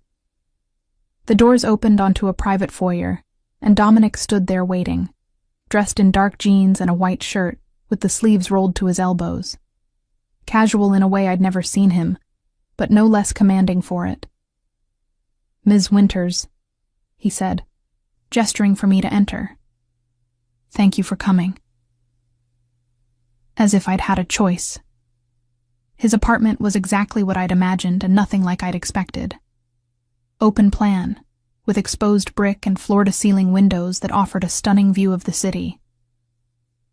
The doors opened onto a private foyer, and Dominic stood there waiting, dressed in dark jeans and a white shirt, with the sleeves rolled to his elbows. Casual in a way I'd never seen him, but no less commanding for it. "Ms. Winters," he said, gesturing for me to enter. "Thank you for coming." As if I'd had a choice. His apartment was exactly what I'd imagined and nothing like I'd expected. Open plan, with exposed brick and floor-to-ceiling windows that offered a stunning view of the city.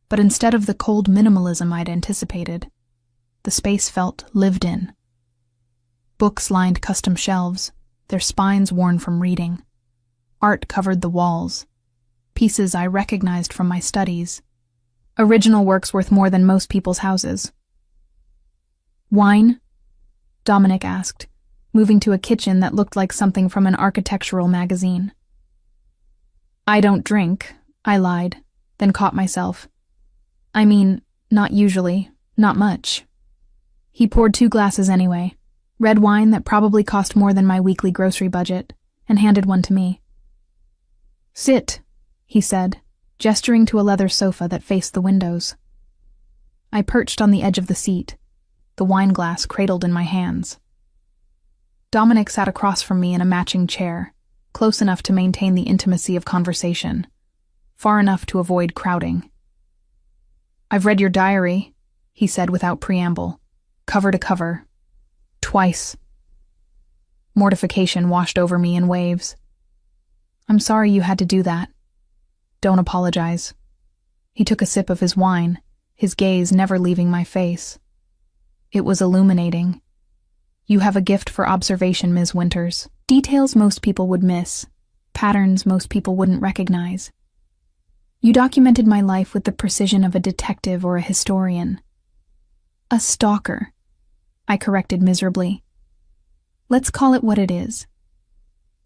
But instead of the cold minimalism I'd anticipated, the space felt lived in. Books lined custom shelves, their spines worn from reading. Art covered the walls, pieces I recognized from my studies. Original works worth more than most people's houses. "Wine?" Dominic asked, moving to a kitchen that looked like something from an architectural magazine. "I don't drink," I lied, then caught myself. "I mean, not usually, not much." He poured 2 glasses anyway, red wine that probably cost more than my weekly grocery budget, and handed one to me. "Sit," he said, gesturing to a leather sofa that faced the windows. I perched on the edge of the seat, the wine glass cradled in my hands. Dominic sat across from me in a matching chair, close enough to maintain the intimacy of conversation, far enough to avoid crowding. "I've read your diary," he said without preamble, cover to cover. Twice. Mortification washed over me in waves. "I'm sorry you had to do that. Don't apologize." He took a sip of his wine, his gaze never leaving my face. It was illuminating. "You have a gift for observation, Ms. Winters. Details most people would miss, patterns most people wouldn't recognize. You documented my life with the precision of a detective or a historian." "A stalker," I corrected miserably. "Let's call it what it is.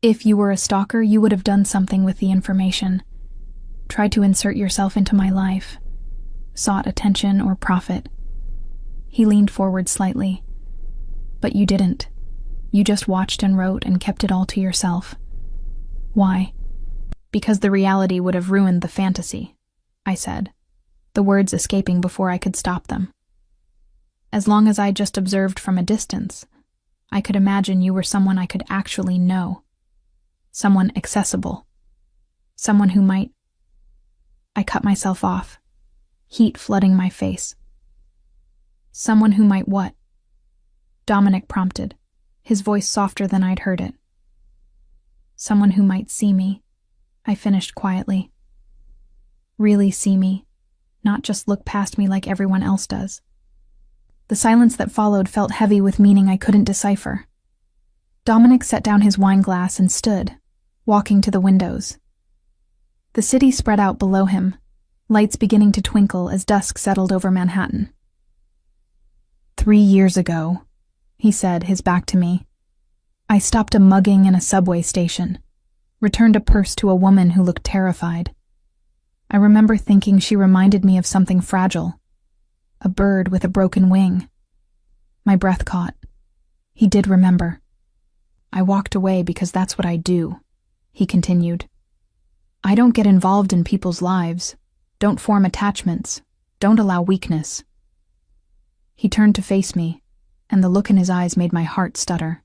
If you were a stalker, you would have done something with the information. Tried to insert yourself into my life. Sought attention or profit." He leaned forward slightly. "But you didn't. You just watched and wrote and kept it all to yourself. Why?" "Because the reality would have ruined the fantasy," I said, the words escaping before I could stop them. "As long as I just observed from a distance, I could imagine you were someone I could actually know. Someone accessible. Someone who might—" I cut myself off, heat flooding my face. "Someone who might what?" Dominic prompted, his voice softer than I'd heard it. "Someone who might see me," I finished quietly. "Really see me, not just look past me like everyone else does." The silence that followed felt heavy with meaning I couldn't decipher. Dominic set down his wine glass and stood, walking to the windows. The city spread out below him, lights beginning to twinkle as dusk settled over Manhattan. 3 years ago, he said, his back to me, I stopped a mugging in a subway station, returned a purse to a woman who looked terrified. I remember thinking she reminded me of something fragile, a bird with a broken wing. My breath caught. He did remember. "I walked away because that's what I do," he continued. "I don't get involved in people's lives, don't form attachments, don't allow weakness." He turned to face me, and the look in his eyes made my heart stutter.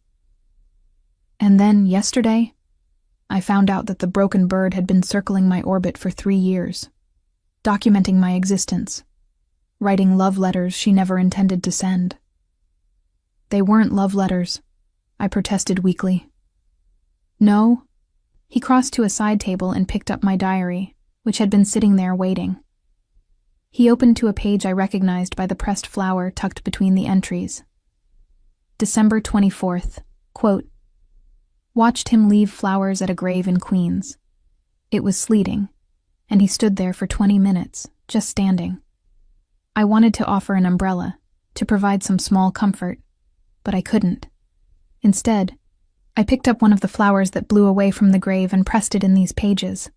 And then, yesterday, I found out that the broken bird had been circling my orbit for 3 years, documenting my existence, writing love letters she never intended to send. "They weren't love letters," I protested weakly. "No." He crossed to a side table and picked up my diary, which had been sitting there waiting. He opened to a page I recognized by the pressed flower tucked between the entries. December 24th, quote, "Watched him leave flowers at a grave in Queens. It was sleeting, and he stood there for 20 minutes, just standing. I wanted to offer an umbrella, to provide some small comfort, but I couldn't. Instead, I picked up one of the flowers that blew away from the grave and pressed it in these pages.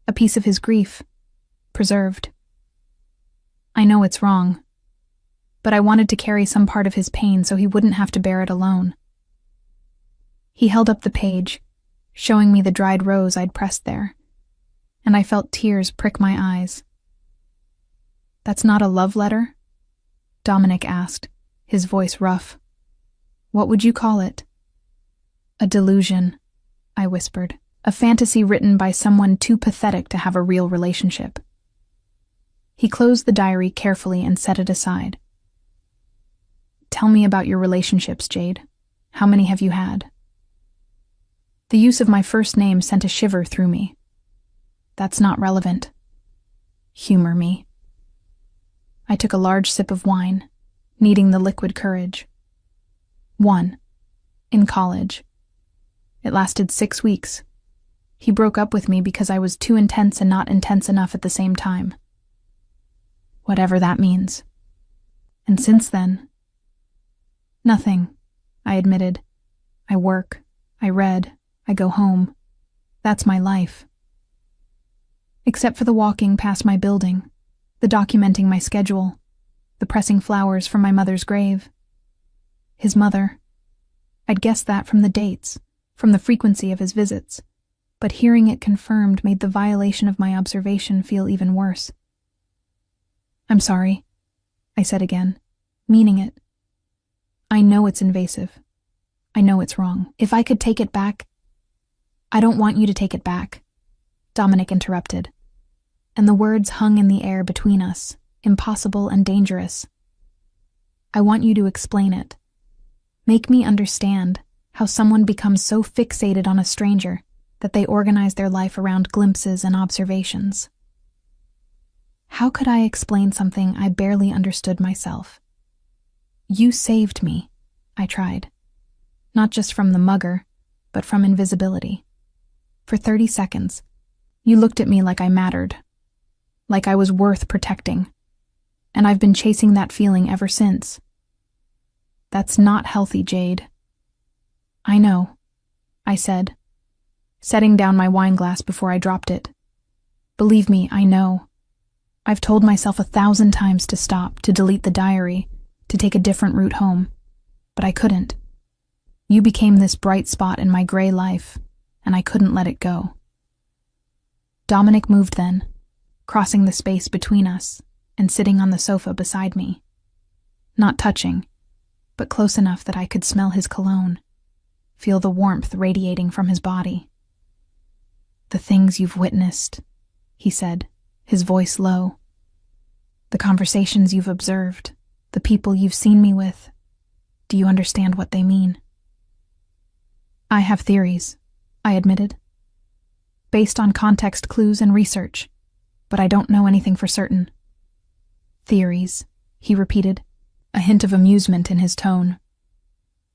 A piece of his grief, preserved. I know it's wrong, but I wanted to carry some part of his pain so he wouldn't have to bear it alone. He held up the page, showing me the dried rose I'd pressed there, and I felt tears prick my eyes. That's not a love letter? Dominic asked, his voice rough. What would you call it? A delusion, I whispered. A fantasy written by someone too pathetic to have a real relationship. He closed the diary carefully and set it aside. Tell me about your relationships, Jade. How many have you had? The use of my first name sent a shiver through me. That's not relevant. Humor me. I took a large sip of wine, needing the liquid courage. 1. In college. It lasted 6 weeks. He broke up with me because I was too intense and not intense enough at the same time. Whatever that means. And since then? Nothing, I admitted. I work, I read, I go home. That's my life. Except for the walking past my building, the documenting my schedule, the pressing flowers from my mother's grave. His mother. I'd guessed that from the dates, from the frequency of his visits. But hearing it confirmed made the violation of my observation feel even worse. I'm sorry, I said again, meaning it. I know it's invasive. I know it's wrong. If I could take it back... I don't want you to take it back, Dominic interrupted, and the words hung in the air between us, impossible and dangerous. I want you to explain it. Make me understand how someone becomes so fixated on a stranger that they organize their life around glimpses and observations. How could I explain something I barely understood myself? You saved me, I tried. Not just from the mugger, but from invisibility. For 30 seconds, you looked at me like I mattered, like I was worth protecting, and I've been chasing that feeling ever since. That's not healthy, Jade. I know, I said, setting down my wine glass before I dropped it. Believe me, I know. I've told myself 1,000 times to stop, to delete the diary, to take a different route home, but I couldn't. You became this bright spot in my gray life, and I couldn't let it go. Dominic moved then, crossing the space between us and sitting on the sofa beside me. Not touching, but close enough that I could smell his cologne, feel the warmth radiating from his body. The things you've witnessed, he said, his voice low. The conversations you've observed, the people you've seen me with. Do you understand what they mean? I have theories, I admitted, based on context clues and research, but I don't know anything for certain. Theories, he repeated, a hint of amusement in his tone.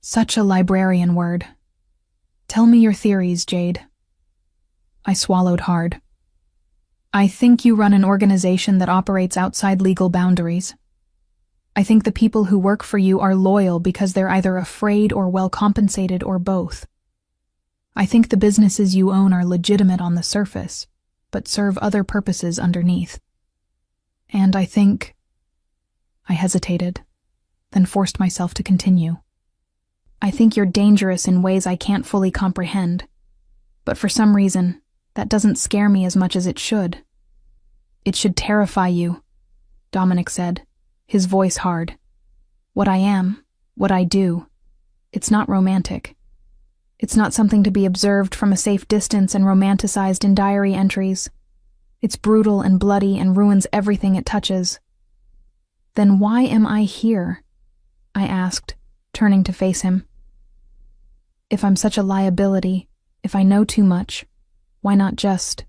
Such a librarian word. Tell me your theories, Jade. I swallowed hard. I think you run an organization that operates outside legal boundaries. I think the people who work for you are loyal because they're either afraid or well compensated or both. I think the businesses you own are legitimate on the surface, but serve other purposes underneath. And I think... I hesitated, then forced myself to continue. I think you're dangerous in ways I can't fully comprehend, but for some reason, that doesn't scare me as much as it should. It should terrify you, Dominic said, his voice hard. What I am, what I do, it's not romantic. It's not something to be observed from a safe distance and romanticized in diary entries. It's brutal and bloody and ruins everything it touches. Then why am I here? I asked, turning to face him. If I'm such a liability, if I know too much, why not just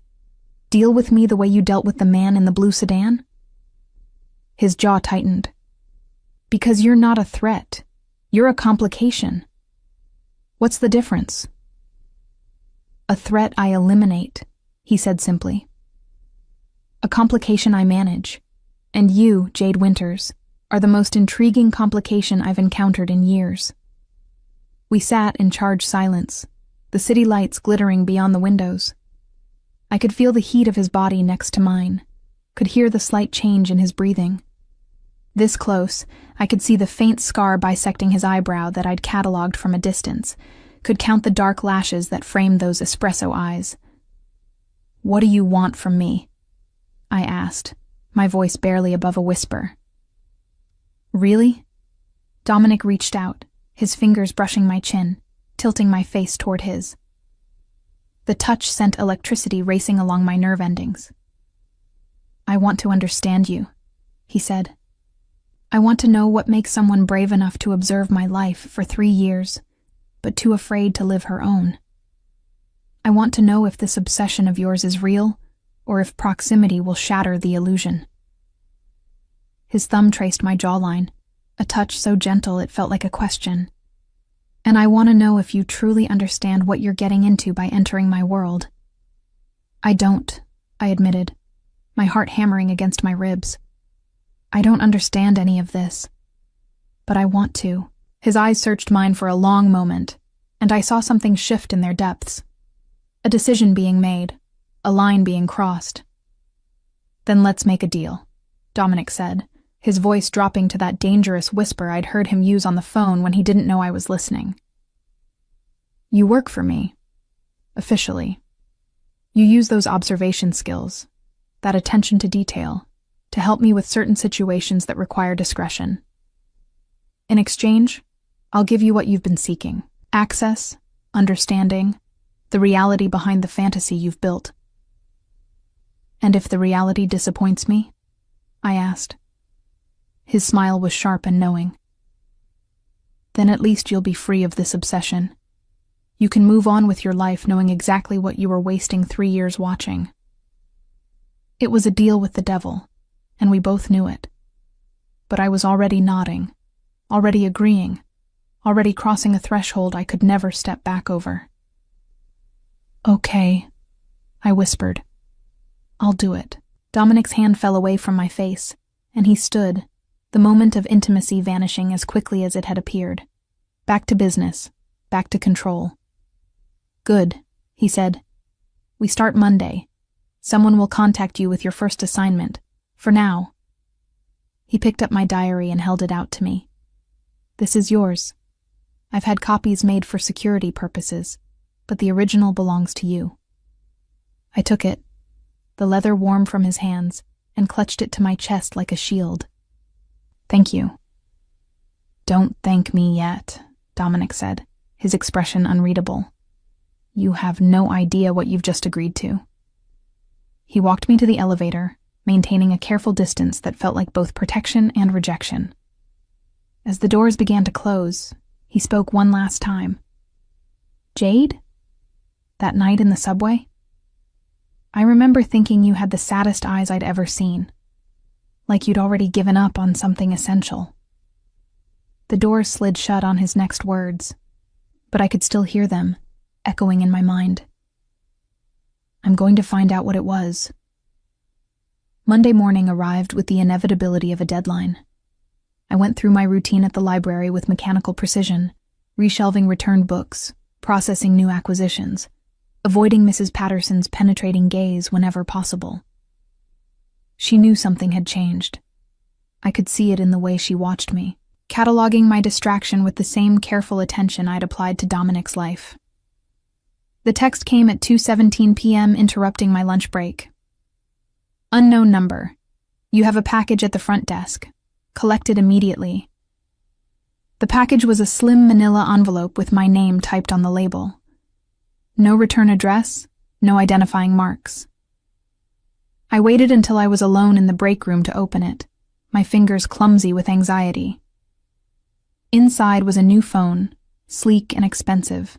deal with me the way you dealt with the man in the blue sedan? His jaw tightened. Because you're not a threat. You're a complication. What's the difference? A threat I eliminate, he said simply. A complication I manage. And you, Jade Winters, are the most intriguing complication I've encountered in years. We sat in charged silence, the city lights glittering beyond the windows. I could feel the heat of his body next to mine, could hear the slight change in his breathing, This close, I could see the faint scar bisecting his eyebrow that I'd catalogued from a distance, could count the dark lashes that framed those espresso eyes. "What do you want from me?" I asked, my voice barely above a whisper. "Really?" Dominic reached out, his fingers brushing my chin, tilting my face toward his. The touch sent electricity racing along my nerve endings. "I want to understand you," he said. "I want to know what makes someone brave enough to observe my life for 3 years, but too afraid to live her own. I want to know if this obsession of yours is real, or if proximity will shatter the illusion." His thumb traced my jawline, a touch so gentle it felt like a question. "And I want to know if you truly understand what you're getting into by entering my world." "I don't," I admitted, my heart hammering against my ribs. "I don't understand any of this. But I want to." His eyes searched mine for a long moment, and I saw something shift in their depths. A decision being made, a line being crossed. "Then let's make a deal," Dominic said, his voice dropping to that dangerous whisper I'd heard him use on the phone when he didn't know I was listening. "You work for me. Officially. You use those observation skills, that attention to detail, to help me with certain situations that require discretion. In exchange, I'll give you what you've been seeking: access, understanding, the reality behind the fantasy you've built." "And if the reality disappoints me?" I asked. His smile was sharp and knowing. "Then at least you'll be free of this obsession. You can move on with your life knowing exactly what you were wasting 3 years watching." It was a deal with the devil, and we both knew it. But I was already nodding, already agreeing, already crossing a threshold I could never step back over. "Okay," I whispered. "I'll do it." Dominic's hand fell away from my face, and he stood, the moment of intimacy vanishing as quickly as it had appeared. Back to business, back to control. "Good," he said. "We start Monday. Someone will contact you with your first assignment. For now." He picked up my diary and held it out to me. "This is yours. I've had copies made for security purposes, but the original belongs to you." I took it, the leather warm from his hands, and clutched it to my chest like a shield. "Thank you." "Don't thank me yet," Dominic said, his expression unreadable. "You have no idea what you've just agreed to." He walked me to the elevator, maintaining a careful distance that felt like both protection and rejection. As the doors began to close, he spoke one last time. "Jade? That night in the subway? I remember thinking you had the saddest eyes I'd ever seen, like you'd already given up on something essential." The doors slid shut on his next words, but I could still hear them, echoing in my mind. "I'm going to find out what it was." Monday morning arrived with the inevitability of a deadline. I went through my routine at the library with mechanical precision, reshelving returned books, processing new acquisitions, avoiding Mrs. Patterson's penetrating gaze whenever possible. She knew something had changed. I could see it in the way she watched me, cataloging my distraction with the same careful attention I'd applied to Dominic's life. The text came at 2:17 p.m., interrupting my lunch break. "Unknown number. You have a package at the front desk. Collect it immediately." The package was a slim manila envelope with my name typed on the label. No return address, no identifying marks. I waited until I was alone in the break room to open it, my fingers clumsy with anxiety. Inside was a new phone, sleek and expensive,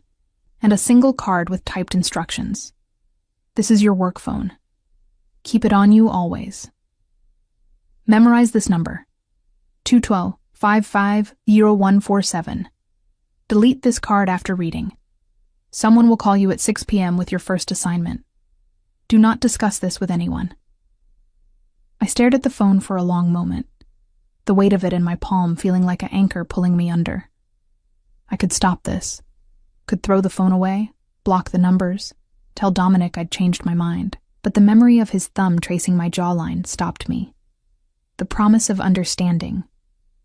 and a single card with typed instructions. "This is your work phone. Keep it on you always. Memorize this number: 212-550147. Delete this card after reading. Someone will call you at 6 p.m. with your first assignment. Do not discuss this with anyone." I stared at the phone for a long moment, the weight of it in my palm feeling like an anchor pulling me under. I could stop this, could throw the phone away, block the numbers, tell Dominic I'd changed my mind, but the memory of his thumb tracing my jawline stopped me. The promise of understanding,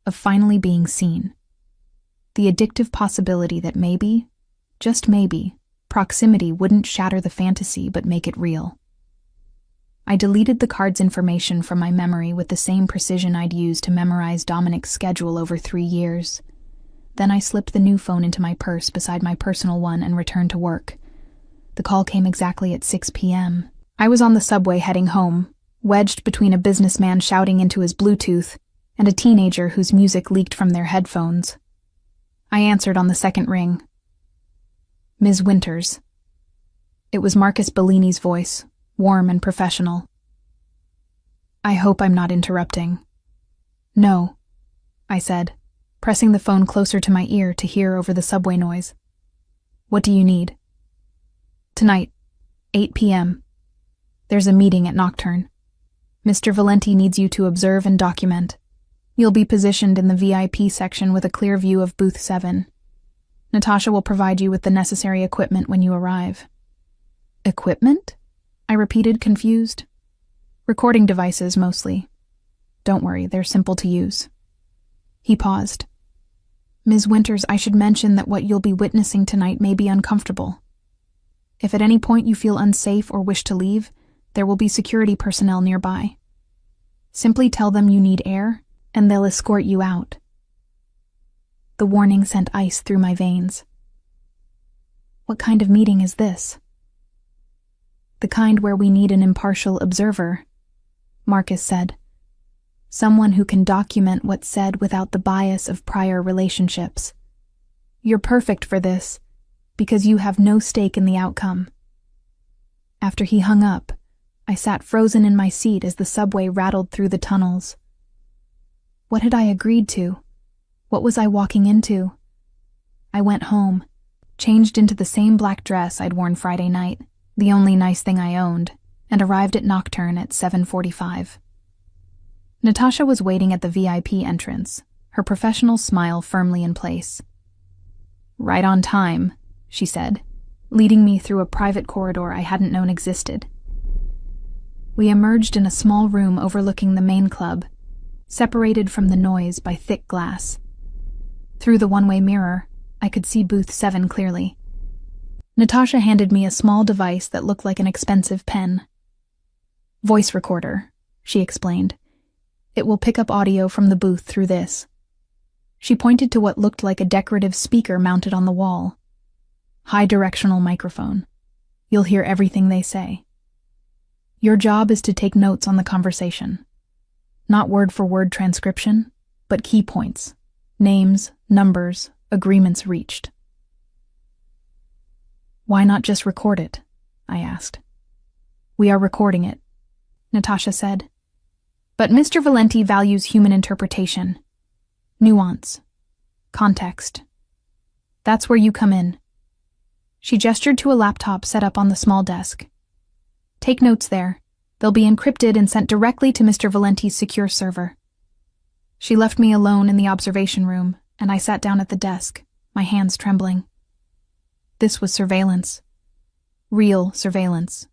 of finally being seen. The addictive possibility that maybe, just maybe, proximity wouldn't shatter the fantasy but make it real. I deleted the card's information from my memory with the same precision I'd used to memorize Dominic's schedule over 3 years. Then I slipped the new phone into my purse beside my personal one and returned to work. The call came exactly at 6 p.m. I was on the subway heading home, wedged between a businessman shouting into his Bluetooth and a teenager whose music leaked from their headphones. I answered on the second ring. Ms. Winters. It was Marcus Bellini's voice, warm and professional. I hope I'm not interrupting. No, I said, pressing the phone closer to my ear to hear over the subway noise. What do you need? Tonight, 8 p.m. There's a meeting at Nocturne. Mr. Valenti needs you to observe and document. You'll be positioned in the VIP section with a clear view of booth 7. Natasha will provide you with the necessary equipment when you arrive. Equipment? I repeated, confused. Recording devices, mostly. Don't worry, they're simple to use. He paused. Ms. Winters, I should mention that what you'll be witnessing tonight may be uncomfortable. If at any point you feel unsafe or wish to leave, there will be security personnel nearby. Simply tell them you need air, and they'll escort you out. The warning sent ice through my veins. What kind of meeting is this? The kind where we need an impartial observer, Marcus said. Someone who can document what's said without the bias of prior relationships. You're perfect for this, because you have no stake in the outcome. After he hung up, I sat frozen in my seat as the subway rattled through the tunnels. What had I agreed to? What was I walking into? I went home, changed into the same black dress I'd worn Friday night, the only nice thing I owned, and arrived at Nocturne at 7:45. Natasha was waiting at the VIP entrance, her professional smile firmly in place. Right on time, she said, leading me through a private corridor I hadn't known existed. We emerged in a small room overlooking the main club, separated from the noise by thick glass. Through the one-way mirror, I could see booth 7 clearly. Natasha handed me a small device that looked like an expensive pen. Voice recorder, she explained. It will pick up audio from the booth through this. She pointed to what looked like a decorative speaker mounted on the wall. High directional microphone. You'll hear everything they say. Your job is to take notes on the conversation. Not word-for-word transcription, but key points. Names, numbers, agreements reached. Why not just record it? I asked. We are recording it, Natasha said. But Mr. Valenti values human interpretation, nuance, context. That's where you come in. She gestured to a laptop set up on the small desk. Take notes there. They'll be encrypted and sent directly to Mr. Valenti's secure server. She left me alone in the observation room, and I sat down at the desk, my hands trembling. This was surveillance. Real surveillance.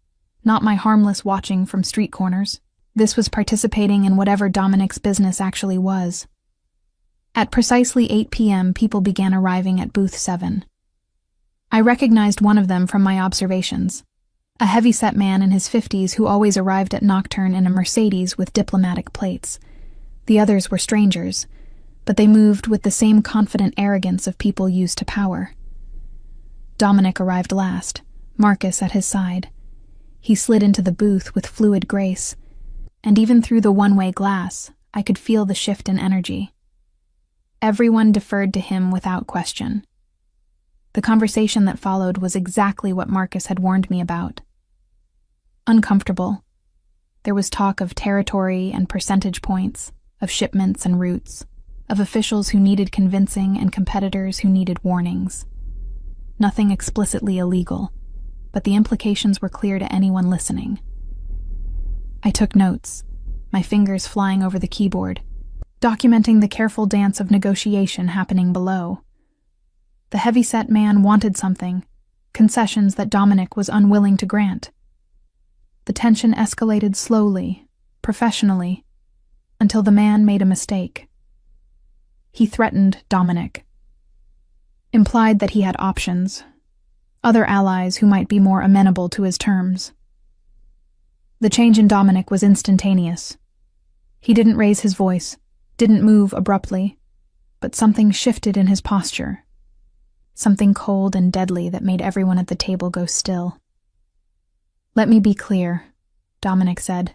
Not my harmless watching from street corners. This was participating in whatever Dominic's business actually was. At precisely 8 p.m., people began arriving at booth 7. I recognized one of them from my observations. A heavy-set man in his 50s who always arrived at Nocturne in a Mercedes with diplomatic plates. The others were strangers, but they moved with the same confident arrogance of people used to power. Dominic arrived last, Marcus at his side. He slid into the booth with fluid grace, and even through the one-way glass, I could feel the shift in energy. Everyone deferred to him without question. The conversation that followed was exactly what Marcus had warned me about. Uncomfortable. There was talk of territory and percentage points, of shipments and routes, of officials who needed convincing and competitors who needed warnings. Nothing explicitly illegal, but the implications were clear to anyone listening. I took notes, my fingers flying over the keyboard, documenting the careful dance of negotiation happening below. The heavy-set man wanted something, concessions that Dominic was unwilling to grant. The tension escalated slowly, professionally. until the man made a mistake. He threatened Dominic, implied that he had options, other allies who might be more amenable to his terms. The change in Dominic was instantaneous. He didn't raise his voice, didn't move abruptly, but something shifted in his posture, something cold and deadly that made everyone at the table go still. "Let me be clear," Dominic said,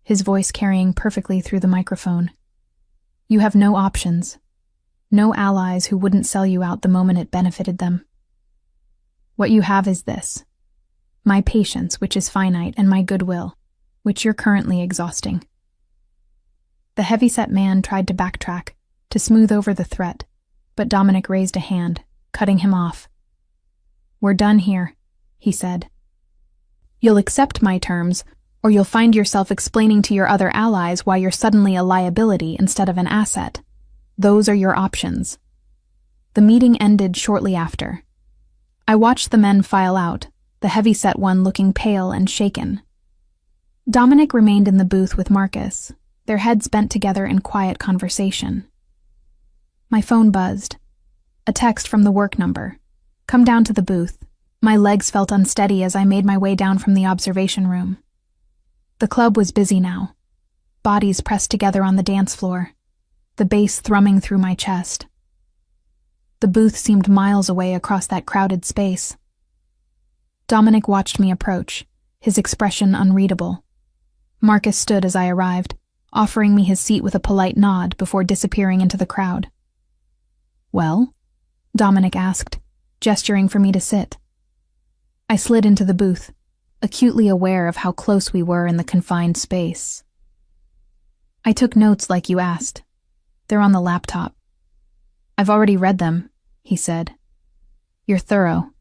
his voice carrying perfectly through the microphone. "You have no options, no allies who wouldn't sell you out the moment it benefited them. What you have is this: my patience, which is finite, and my goodwill, which you're currently exhausting." The heavyset man tried to backtrack, to smooth over the threat, but Dominic raised a hand, cutting him off. "We're done here," he said. "You'll accept my terms, or you'll find yourself explaining to your other allies why you're suddenly a liability instead of an asset. Those are your options." The meeting ended shortly after. I watched the men file out, the heavyset one looking pale and shaken. Dominic remained in the booth with Marcus, their heads bent together in quiet conversation. My phone buzzed. A text from the work number. "Come down to the booth." My legs felt unsteady as I made my way down from the observation room. The club was busy now. Bodies pressed together on the dance floor, the bass thrumming through my chest. The booth seemed miles away across that crowded space. Dominic watched me approach, his expression unreadable. Marcus stood as I arrived, offering me his seat with a polite nod before disappearing into the crowd. "Well?" Dominic asked, gesturing for me to sit. I slid into the booth, acutely aware of how close we were in the confined space. "I took notes like you asked. They're on the laptop." "I've already read them," he said. "You're thorough.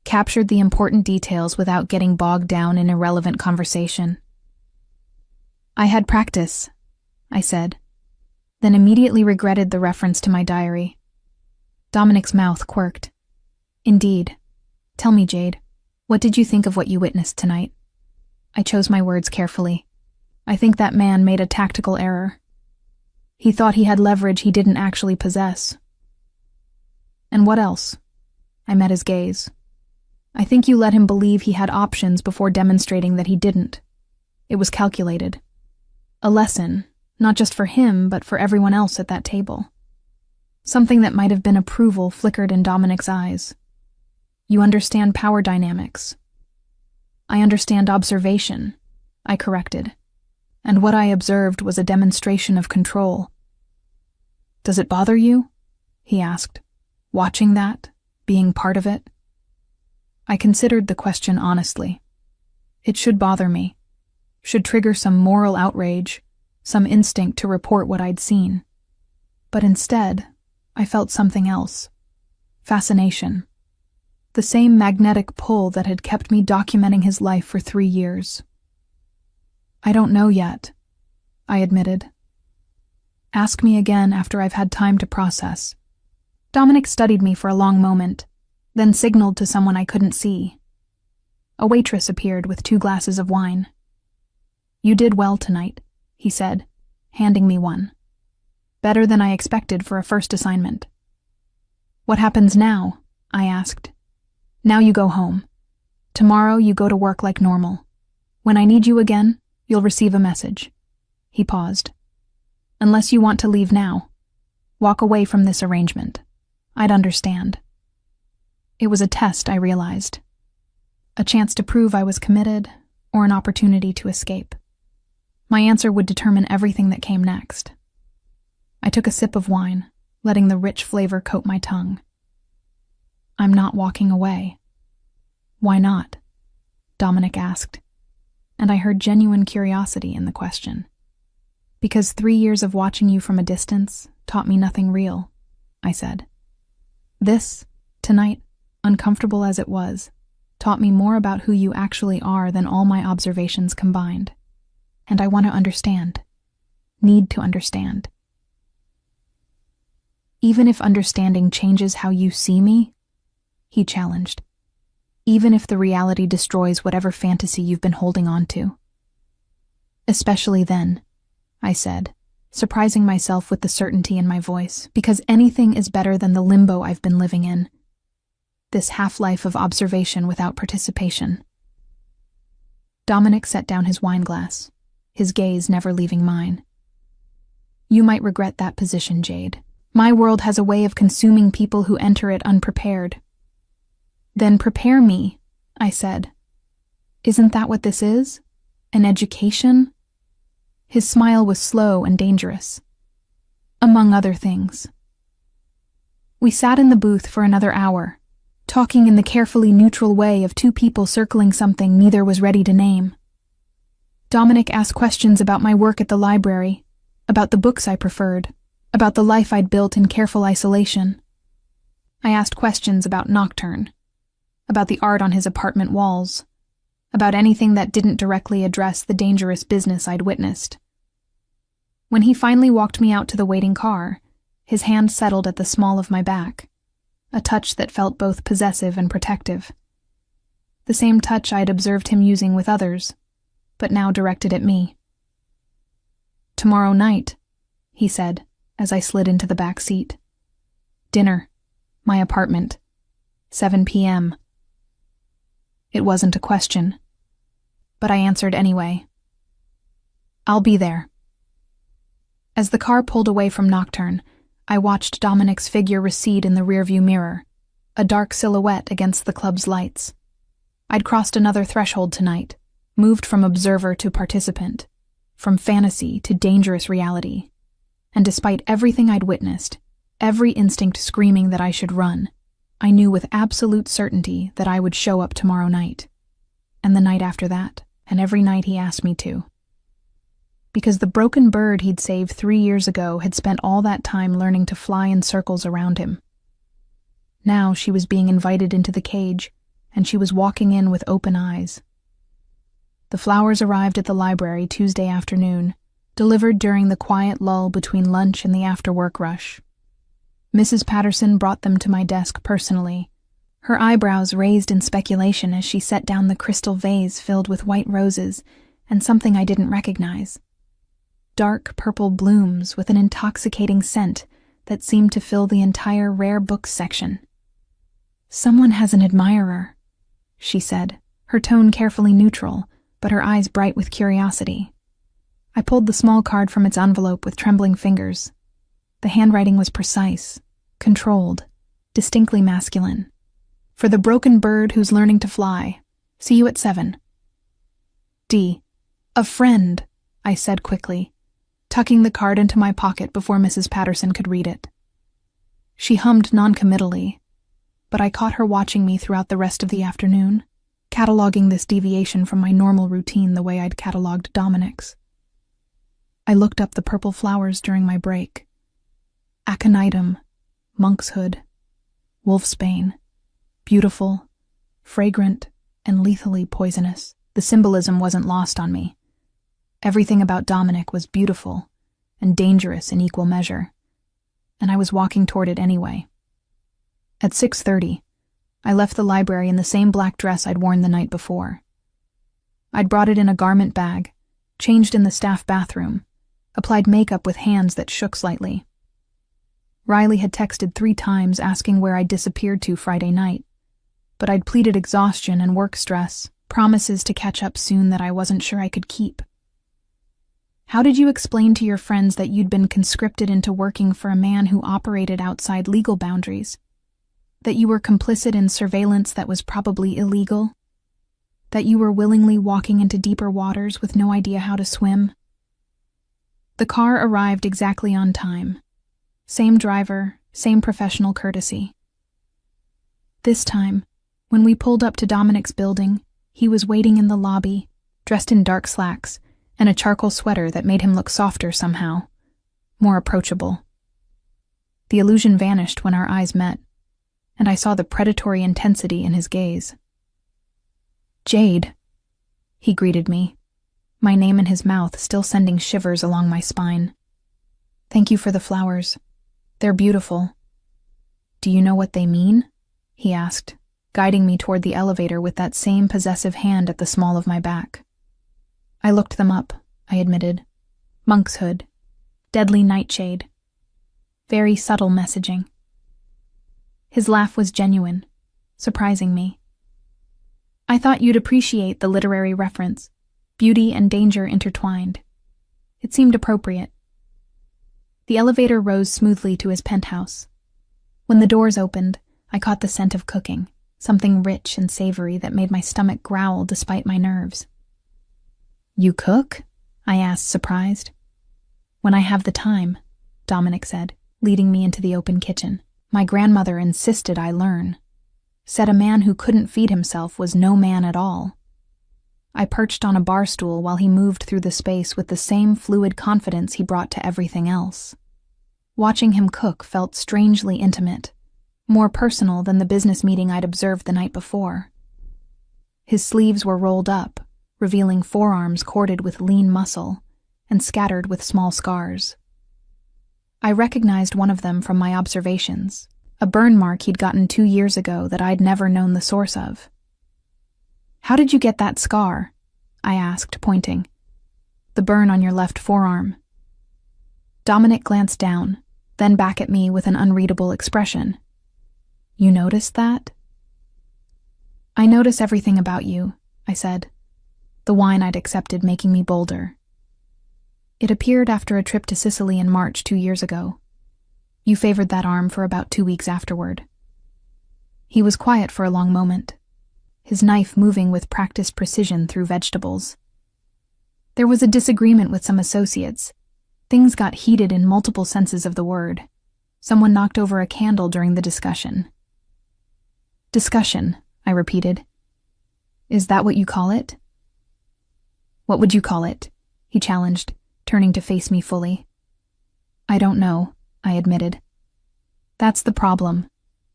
Captured the important details without getting bogged down in irrelevant conversation." "I had practice," I said, then immediately regretted the reference to my diary. Dominic's mouth quirked. "Indeed. Tell me, Jade, what did you think of what you witnessed tonight?" I chose my words carefully. "I think that man made a tactical error. He thought he had leverage he didn't actually possess." "And what else?" I met his gaze. "I think you let him believe he had options before demonstrating that he didn't. It was calculated. A lesson, not just for him, but for everyone else at that table. Something that might have been approval flickered in Dominic's eyes. You understand power dynamics." "I understand observation," I corrected. "And what I observed was a demonstration of control." "Does it bother you?" he asked. "Watching that, being part of it?" I considered the question honestly. It should bother me, should trigger some moral outrage, some instinct to report what I'd seen. But instead, I felt something else. Fascination. The same magnetic pull that had kept me documenting his life for 3 years. "I don't know yet," I admitted. "Ask me again after I've had time to process." Dominic studied me for a long moment, then signaled to someone I couldn't see. A waitress appeared with 2 glasses of wine. "You did well tonight," he said, handing me one. "Better than I expected for a first assignment." "What happens now?" I asked. "Now you go home. Tomorrow you go to work like normal. When I need you again, you'll receive a message." He paused. "Unless you want to leave now. Walk away from this arrangement. I'd understand." It was a test, I realized. A chance to prove I was committed, or an opportunity to escape. My answer would determine everything that came next. I took a sip of wine, letting the rich flavor coat my tongue. "I'm not walking away." "Why not?" Dominic asked, and I heard genuine curiosity in the question. "Because 3 years of watching you from a distance taught me nothing real," I said. "This, tonight, uncomfortable as it was, taught me more about who you actually are than all my observations combined. And I want to understand. Need to understand." "Even if understanding changes how you see me?" he challenged. "Even if the reality destroys whatever fantasy you've been holding on to?" "Especially then," I said, surprising myself with the certainty in my voice, because anything is better than the limbo I've been living in. This half-life of observation without participation. Dominic set down his wineglass, his gaze never leaving mine. You might regret that position, Jade. My world has a way of consuming people who enter it unprepared. Then prepare me, I said. Isn't that what this is? An education? His smile was slow and dangerous. Among other things. We sat in the booth for another hour, talking in the carefully neutral way of two people circling something neither was ready to name. Dominic asked questions about my work at the library, about the books I preferred, about the life I'd built in careful isolation. I asked questions about Nocturne, about the art on his apartment walls, about anything that didn't directly address the dangerous business I'd witnessed. When he finally walked me out to the waiting car, his hand settled at the small of my back, a touch that felt both possessive and protective. The same touch I'd observed him using with others, but now directed at me. Tomorrow night, he said, as I slid into the back seat. Dinner, my apartment, 7 p.m. It wasn't a question, but I answered anyway. I'll be there. As the car pulled away from Nocturne, I watched Dominic's figure recede in the rearview mirror, a dark silhouette against the club's lights. I'd crossed another threshold tonight, moved from observer to participant, from fantasy to dangerous reality. And despite everything I'd witnessed, every instinct screaming that I should run, I knew with absolute certainty that I would show up tomorrow night, and the night after that, and every night he asked me to. Because the broken bird he'd saved 3 years ago had spent all that time learning to fly in circles around him. Now she was being invited into the cage, and she was walking in with open eyes. The flowers arrived at the library Tuesday afternoon, delivered during the quiet lull between lunch and the after-work rush. Mrs. Patterson brought them to my desk personally, her eyebrows raised in speculation as she set down the crystal vase filled with white roses and something I didn't recognize. Dark purple blooms with an intoxicating scent that seemed to fill the entire rare books section. Someone has an admirer, she said, her tone carefully neutral, but her eyes bright with curiosity. I pulled the small card from its envelope with trembling fingers. The handwriting was precise, controlled, distinctly masculine. For the broken bird who's learning to fly. See you at 7. D. A friend, I said quickly, tucking the card into my pocket before Mrs. Patterson could read it. She hummed noncommittally, but I caught her watching me throughout the rest of the afternoon, cataloging this deviation from my normal routine the way I'd cataloged Dominic's. I looked up the purple flowers during my break. Aconitum, monkshood, wolfsbane, beautiful, fragrant, and lethally poisonous. The symbolism wasn't lost on me. Everything about Dominic was beautiful and dangerous in equal measure, and I was walking toward it anyway. At 6:30, I left the library in the same black dress I'd worn the night before. I'd brought it in a garment bag, changed in the staff bathroom, applied makeup with hands that shook slightly. Riley had texted 3 times asking where I'd disappeared to Friday night, but I'd pleaded exhaustion and work stress, promises to catch up soon that I wasn't sure I could keep. How did you explain to your friends that you'd been conscripted into working for a man who operated outside legal boundaries? That you were complicit in surveillance that was probably illegal? That you were willingly walking into deeper waters with no idea how to swim? The car arrived exactly on time. Same driver, same professional courtesy. This time, when we pulled up to Dominic's building, he was waiting in the lobby, dressed in dark slacks and a charcoal sweater that made him look softer somehow, more approachable. The illusion vanished when our eyes met, and I saw the predatory intensity in his gaze. Jade, he greeted me, my name in his mouth still sending shivers along my spine. Thank you for the flowers. They're beautiful. Do you know what they mean? He asked, guiding me toward the elevator with that same possessive hand at the small of my back. I looked them up, I admitted. Monkshood, Deadly nightshade. Very subtle messaging. His laugh was genuine, surprising me. I thought you'd appreciate the literary reference, beauty and danger intertwined. It seemed appropriate. The elevator rose smoothly to his penthouse. When the doors opened, I caught the scent of cooking, something rich and savory that made my stomach growl despite my nerves. You cook? I asked, surprised. When I have the time, Dominic said, leading me into the open kitchen. My grandmother insisted I learn. Said a man who couldn't feed himself was no man at all. I perched on a bar stool while he moved through the space with the same fluid confidence he brought to everything else. Watching him cook felt strangely intimate, more personal than the business meeting I'd observed the night before. His sleeves were rolled up, revealing forearms corded with lean muscle and scattered with small scars. I recognized one of them from my observations, a burn mark he'd gotten 2 years ago that I'd never known the source of. How did you get that scar? I asked, pointing. The burn on your left forearm. Dominic glanced down, then back at me with an unreadable expression. You noticed that? I notice everything about you, I said, the wine I'd accepted making me bolder. It appeared after a trip to Sicily in March 2 years ago. You favored that arm for about 2 weeks afterward. He was quiet for a long moment, his knife moving with practiced precision through vegetables. There was a disagreement with some associates. Things got heated in multiple senses of the word. Someone knocked over a candle during the discussion. Discussion, I repeated. Is that what you call it? What would you call it? He challenged, turning to face me fully. I don't know, I admitted. That's the problem.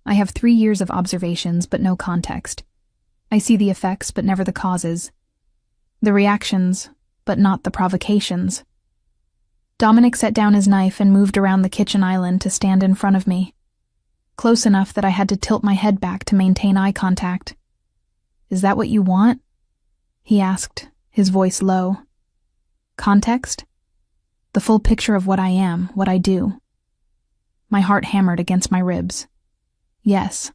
I have 3 years of observations, but no context. I see the effects, but never the causes. The reactions, but not the provocations. Dominic set down his knife and moved around the kitchen island to stand in front of me, close enough that I had to tilt my head back to maintain eye contact. Is that what you want? He asked, his voice low. Context? The full picture of what I am, what I do. My heart hammered against my ribs. Yes.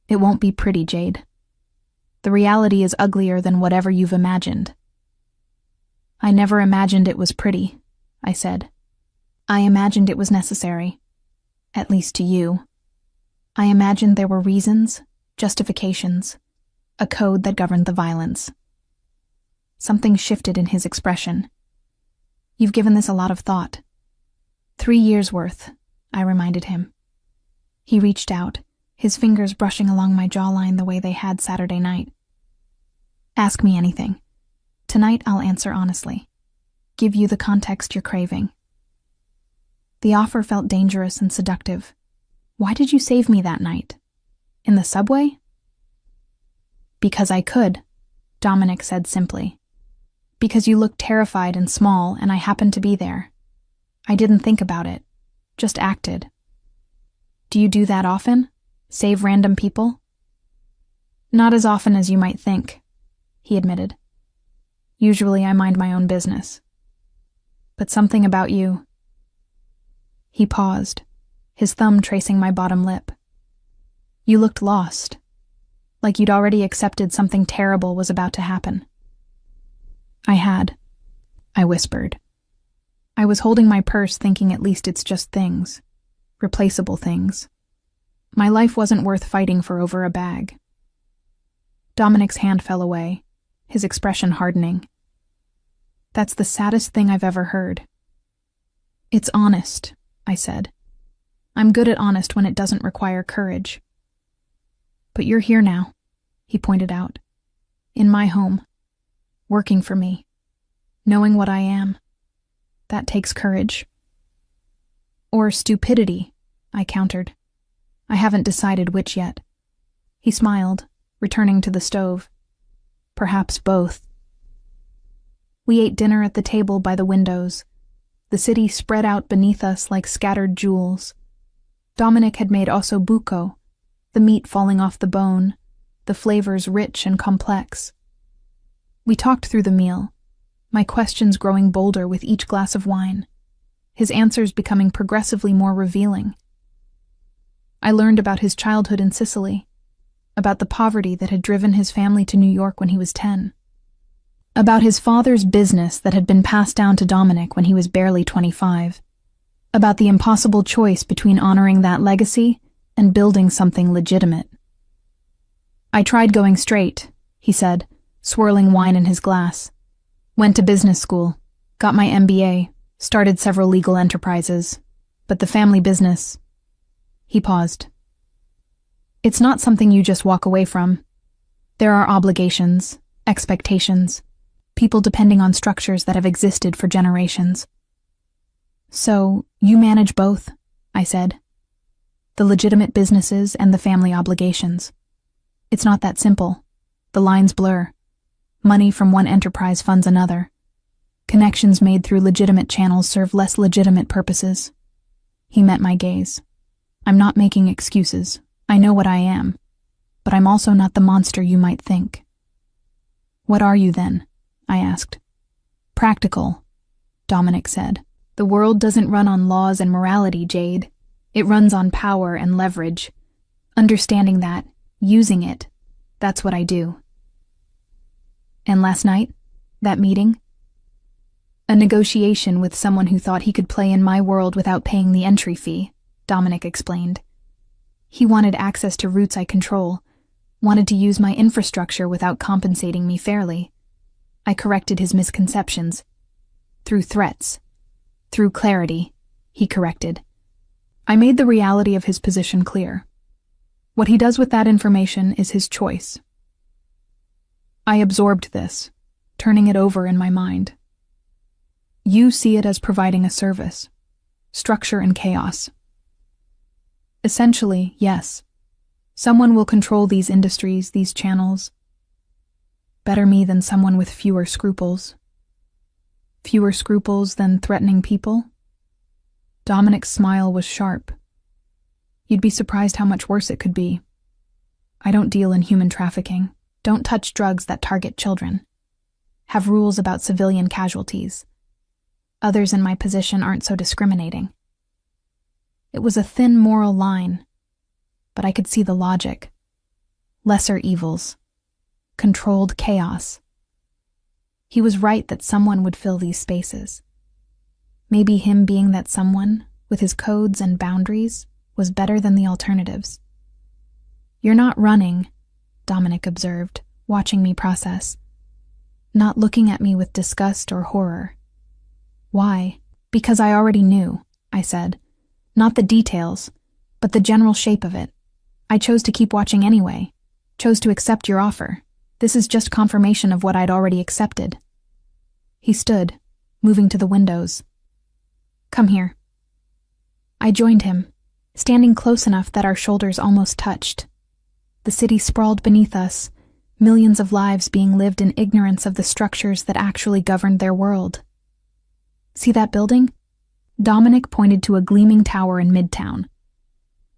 It won't be pretty, Jade. The reality is uglier than whatever you've imagined. I never imagined it was pretty, I said. I imagined it was necessary. At least to you. I imagined there were reasons, justifications, a code that governed the violence. Something shifted in his expression. You've given this a lot of thought. 3 years' worth, I reminded him. He reached out, his fingers brushing along my jawline the way they had Saturday night. Ask me anything. Tonight I'll answer honestly. Give you the context you're craving. The offer felt dangerous and seductive. Why did you save me that night? In the subway? Because I could, Dominic said simply. Because you looked terrified and small, and I happened to be there. I didn't think about it, just acted. Do you do that often? Save random people? Not as often as you might think, he admitted. Usually I mind my own business. But something about you. He paused, his thumb tracing my bottom lip. You looked lost, like you'd already accepted something terrible was about to happen. I had, I whispered. I was holding my purse thinking at least it's just things, replaceable things. My life wasn't worth fighting for over a bag. Dominic's hand fell away, his expression hardening. That's the saddest thing I've ever heard. It's honest, I said. I'm good at honest when it doesn't require courage. But you're here now, he pointed out. In my home. Working for me. Knowing what I am. That takes courage. Or stupidity, I countered. I haven't decided which yet. He smiled, returning to the stove. Perhaps both. We ate dinner at the table by the windows. The city spread out beneath us like scattered jewels. Dominic had made osso buco, the meat falling off the bone, the flavors rich and complex. We talked through the meal, my questions growing bolder with each glass of wine. his answers becoming progressively more revealing. I learned about his childhood in Sicily, about the poverty that had driven his family to New York when he was 10, about his father's business that had been passed down to Dominic when he was barely 25, about the impossible choice between honoring that legacy and building something legitimate. I tried going straight, he said, swirling wine in his glass. Went to business school, got my MBA, started several legal enterprises, but the family business... He paused. It's not something you just walk away from. There are obligations, expectations, people depending on structures that have existed for generations. So, you manage both, I said. The legitimate businesses and the family obligations. It's not that simple. The lines blur. Money from one enterprise funds another. Connections made through legitimate channels serve less legitimate purposes. He met my gaze. I'm not making excuses. I know what I am. But I'm also not the monster you might think. What are you then? I asked. Practical, Dominic said. The world doesn't run on laws and morality, Jade. It runs on power and leverage. Understanding that, using it, that's what I do. And last night, that meeting? A negotiation with someone who thought he could play in my world without paying the entry fee, Dominic explained. He wanted access to routes I control, wanted to use my infrastructure without compensating me fairly. I corrected his misconceptions. Through threats. Through clarity, he corrected. I made the reality of his position clear. What he does with that information is his choice. I absorbed this, turning it over in my mind. You see it as providing a service, structure and chaos. Essentially, yes. Someone will control these industries, these channels. Better me than someone with fewer scruples. Fewer scruples than threatening people? Dominic's smile was sharp. You'd be surprised how much worse it could be. I don't deal in human trafficking. Don't touch drugs that target children. Have rules about civilian casualties. Others in my position aren't so discriminating. It was a thin moral line, but I could see the logic. Lesser evils. Controlled chaos. He was right that someone would fill these spaces. Maybe him being that someone, with his codes and boundaries, was better than the alternatives. You're not running, Dominic observed, watching me process. Not looking at me with disgust or horror. Why? Because I already knew, I said. Not the details, but the general shape of it. I chose to keep watching anyway. Chose to accept your offer. This is just confirmation of what I'd already accepted. He stood, moving to the windows. Come here. I joined him, standing close enough that our shoulders almost touched. The city sprawled beneath us, millions of lives being lived in ignorance of the structures that actually governed their world. See that building? Dominic pointed to a gleaming tower in Midtown.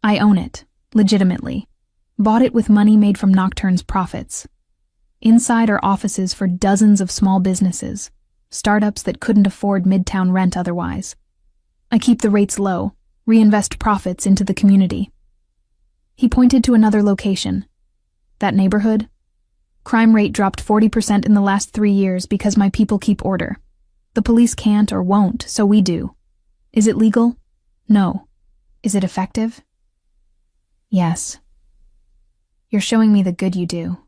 I own it, legitimately. Bought it with money made from Nocturne's profits. Inside are offices for dozens of small businesses, startups that couldn't afford Midtown rent otherwise. I keep the rates low, reinvest profits into the community. He pointed to another location. That neighborhood? Crime rate dropped 40% in the last 3 years because my people keep order. The police can't or won't, so we do. Is it legal? No. Is it effective? Yes. You're showing me the good you do,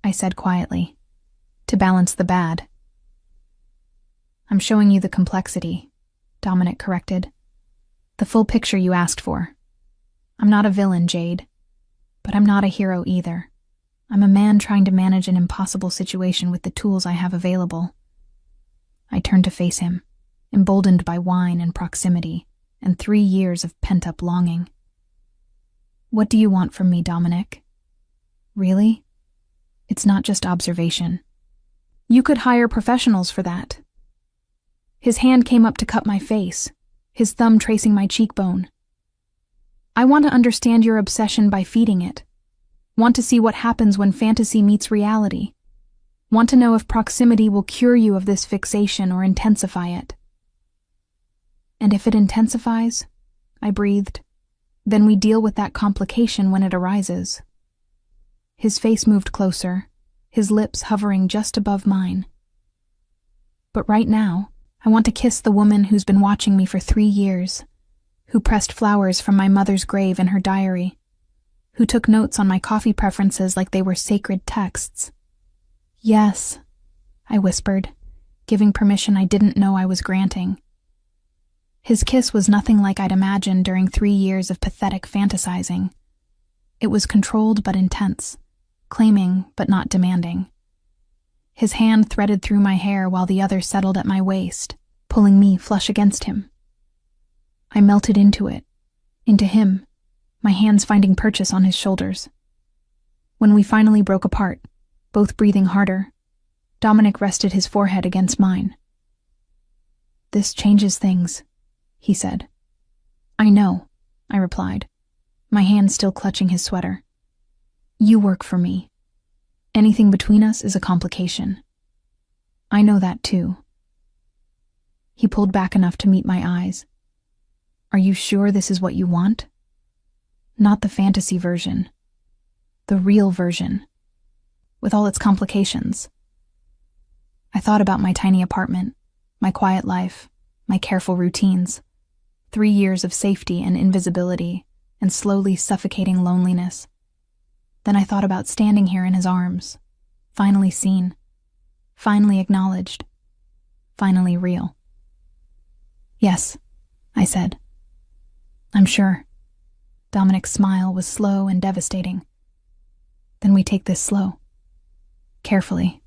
I said quietly, to balance the bad. I'm showing you the complexity, Dominic corrected. The full picture you asked for. I'm not a villain, Jade, but I'm not a hero either. I'm a man trying to manage an impossible situation with the tools I have available. I turned to face him, emboldened by wine and proximity, and 3 years of pent-up longing. What do you want from me, Dominic? Really? It's not just observation. You could hire professionals for that. His hand came up to cup my face, his thumb tracing my cheekbone. I want to understand your obsession by feeding it. Want to see what happens when fantasy meets reality. Want to know if proximity will cure you of this fixation or intensify it. And if it intensifies, I breathed, then we deal with that complication when it arises. His face moved closer, his lips hovering just above mine. But right now, I want to kiss the woman who's been watching me for 3 years, who pressed flowers from my mother's grave in her diary, who took notes on my coffee preferences like they were sacred texts. Yes, I whispered, giving permission I didn't know I was granting. His kiss was nothing like I'd imagined during 3 years of pathetic fantasizing. It was controlled but intense, claiming but not demanding. His hand threaded through my hair while the other settled at my waist, pulling me flush against him. I melted into it, into him, my hands finding purchase on his shoulders. When we finally broke apart, both breathing harder, Dominic rested his forehead against mine. "This changes things," he said. "I know," I replied, my hand still clutching his sweater. "You work for me. Anything between us is a complication. I know that too." He pulled back enough to meet my eyes. "Are you sure this is what you want? Not the fantasy version. The real version. With all its complications." I thought about my tiny apartment, my quiet life, my careful routines, 3 years of safety and invisibility, and slowly suffocating loneliness. Then I thought about standing here in his arms, finally seen, finally acknowledged, finally real. "Yes," I said. "I'm sure." Dominic's smile was slow and devastating. "Then we take this slow. Carefully.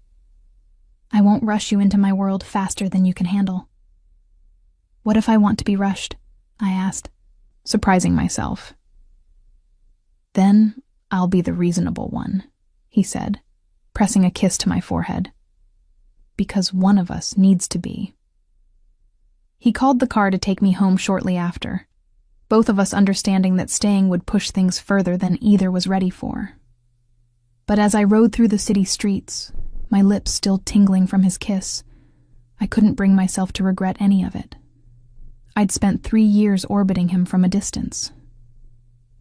I won't rush you into my world faster than you can handle." "What if I want to be rushed?" I asked, surprising myself. "Then I'll be the reasonable one," he said, pressing a kiss to my forehead. "Because one of us needs to be." He called the car to take me home shortly after, both of us understanding that staying would push things further than either was ready for. But as I rode through the city streets, my lips still tingling from his kiss, I couldn't bring myself to regret any of it. I'd spent 3 years orbiting him from a distance.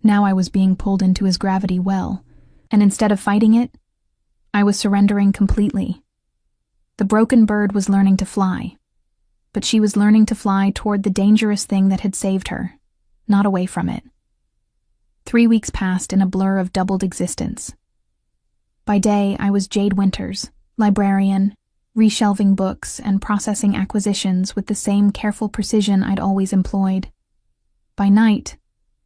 Now I was being pulled into his gravity well, and instead of fighting it, I was surrendering completely. The broken bird was learning to fly, but she was learning to fly toward the dangerous thing that had saved her, not away from it. 3 weeks passed in a blur of doubled existence. By day, I was Jade Winters, librarian, reshelving books and processing acquisitions with the same careful precision I'd always employed. By night,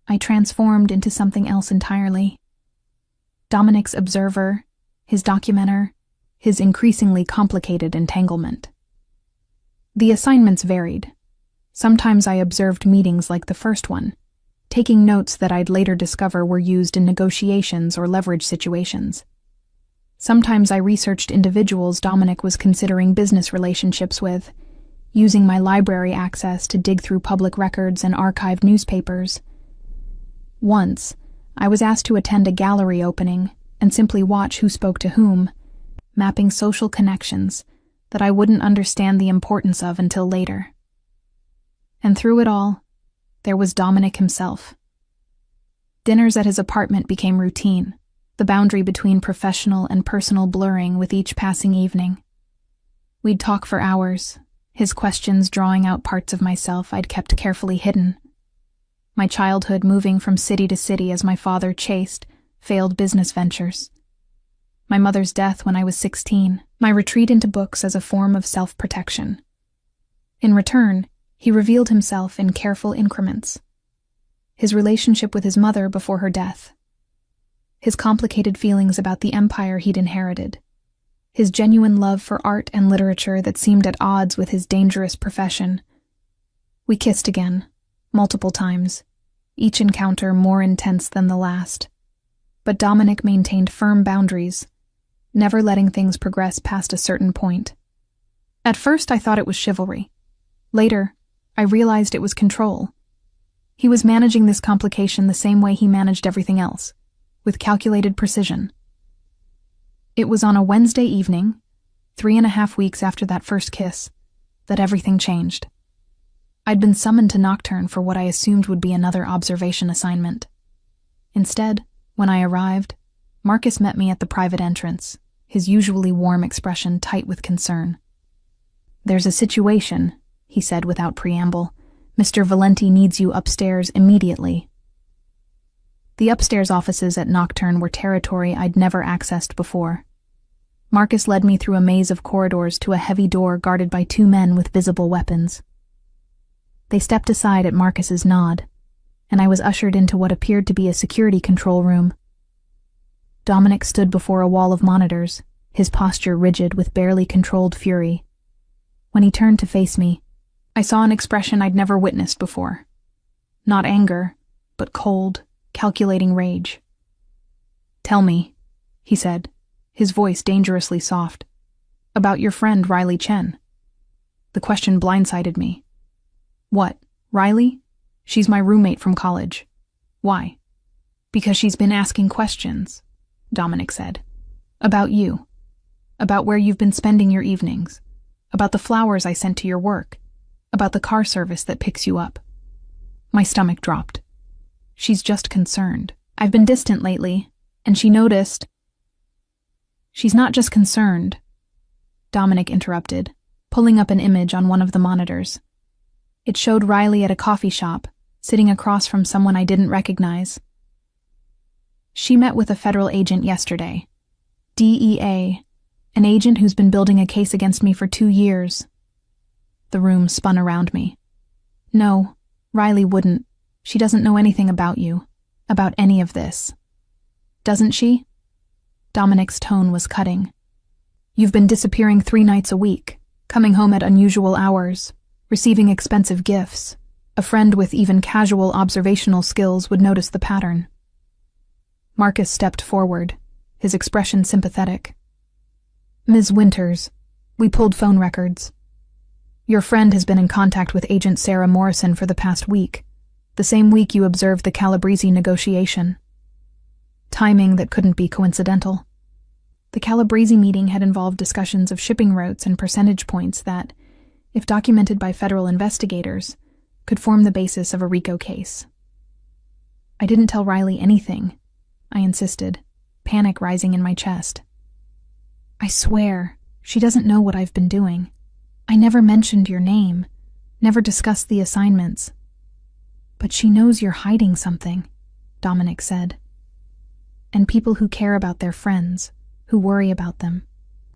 I transformed into something else entirely. Dominic's observer, his documenter, his increasingly complicated entanglement. The assignments varied. Sometimes I observed meetings like the first one, taking notes that I'd later discover were used in negotiations or leverage situations. Sometimes I researched individuals Dominic was considering business relationships with, using my library access to dig through public records and archived newspapers. Once, I was asked to attend a gallery opening and simply watch who spoke to whom, mapping social connections that I wouldn't understand the importance of until later. And through it all, there was Dominic himself. Dinners at his apartment became routine, the boundary between professional and personal blurring with each passing evening. We'd talk for hours, his questions drawing out parts of myself I'd kept carefully hidden. My childhood moving from city to city as my father chased failed business ventures. My mother's death when I was 16, my retreat into books as a form of self-protection. In return, he revealed himself in careful increments. His relationship with his mother before her death. His complicated feelings about the empire he'd inherited. His genuine love for art and literature that seemed at odds with his dangerous profession. We kissed again, multiple times, each encounter more intense than the last. But Dominic maintained firm boundaries, never letting things progress past a certain point. At first I thought it was chivalry. Later, I realized it was control. He was managing this complication the same way he managed everything else, with calculated precision. It was on a Wednesday evening, 3.5 weeks after that first kiss, that everything changed. I'd been summoned to Nocturne for what I assumed would be another observation assignment. Instead, when I arrived, Marcus met me at the private entrance, his usually warm expression tight with concern. "There's a situation," he said without preamble. "Mr. Valenti needs you upstairs immediately." The upstairs offices at Nocturne were territory I'd never accessed before. Marcus led me through a maze of corridors to a heavy door guarded by two men with visible weapons. They stepped aside at Marcus's nod, and I was ushered into what appeared to be a security control room. Dominic stood before a wall of monitors, his posture rigid with barely controlled fury. When he turned to face me, I saw an expression I'd never witnessed before. Not anger, but cold, calculating rage. "Tell me," he said, his voice dangerously soft, "about your friend Riley Chen." The question blindsided me. "What, Riley? She's my roommate from college." "Why?" "Because she's been asking questions," Dominic said. "About you. About where you've been spending your evenings. About the flowers I sent to your work. About the car service that picks you up." My stomach dropped. "She's just concerned. I've been distant lately, and she noticed." "She's not just concerned," Dominic interrupted, pulling up an image on one of the monitors. It showed Riley at a coffee shop, sitting across from someone I didn't recognize. "She met with a federal agent yesterday. DEA, an agent who's been building a case against me for 2 years. The room spun around me. "No, Riley wouldn't. She doesn't know anything about you, about any of this." "Doesn't she?" Dominic's tone was cutting. "You've been disappearing 3 nights a week, coming home at unusual hours, receiving expensive gifts. A friend with even casual observational skills would notice the pattern." Marcus stepped forward, his expression sympathetic. "Ms. Winters, we pulled phone records. Your friend has been in contact with Agent Sarah Morrison for the past week, the same week you observed the Calabrese negotiation. Timing that couldn't be coincidental. The Calabrese meeting had involved discussions of shipping routes and percentage points that, if documented by federal investigators, could form the basis of a RICO case. I didn't tell Riley anything," I insisted, panic rising in my chest. "I swear, she doesn't know what I've been doing. I never mentioned your name, never discussed the assignments." "But she knows you're hiding something," Dominic said. "And people who care about their friends, who worry about them,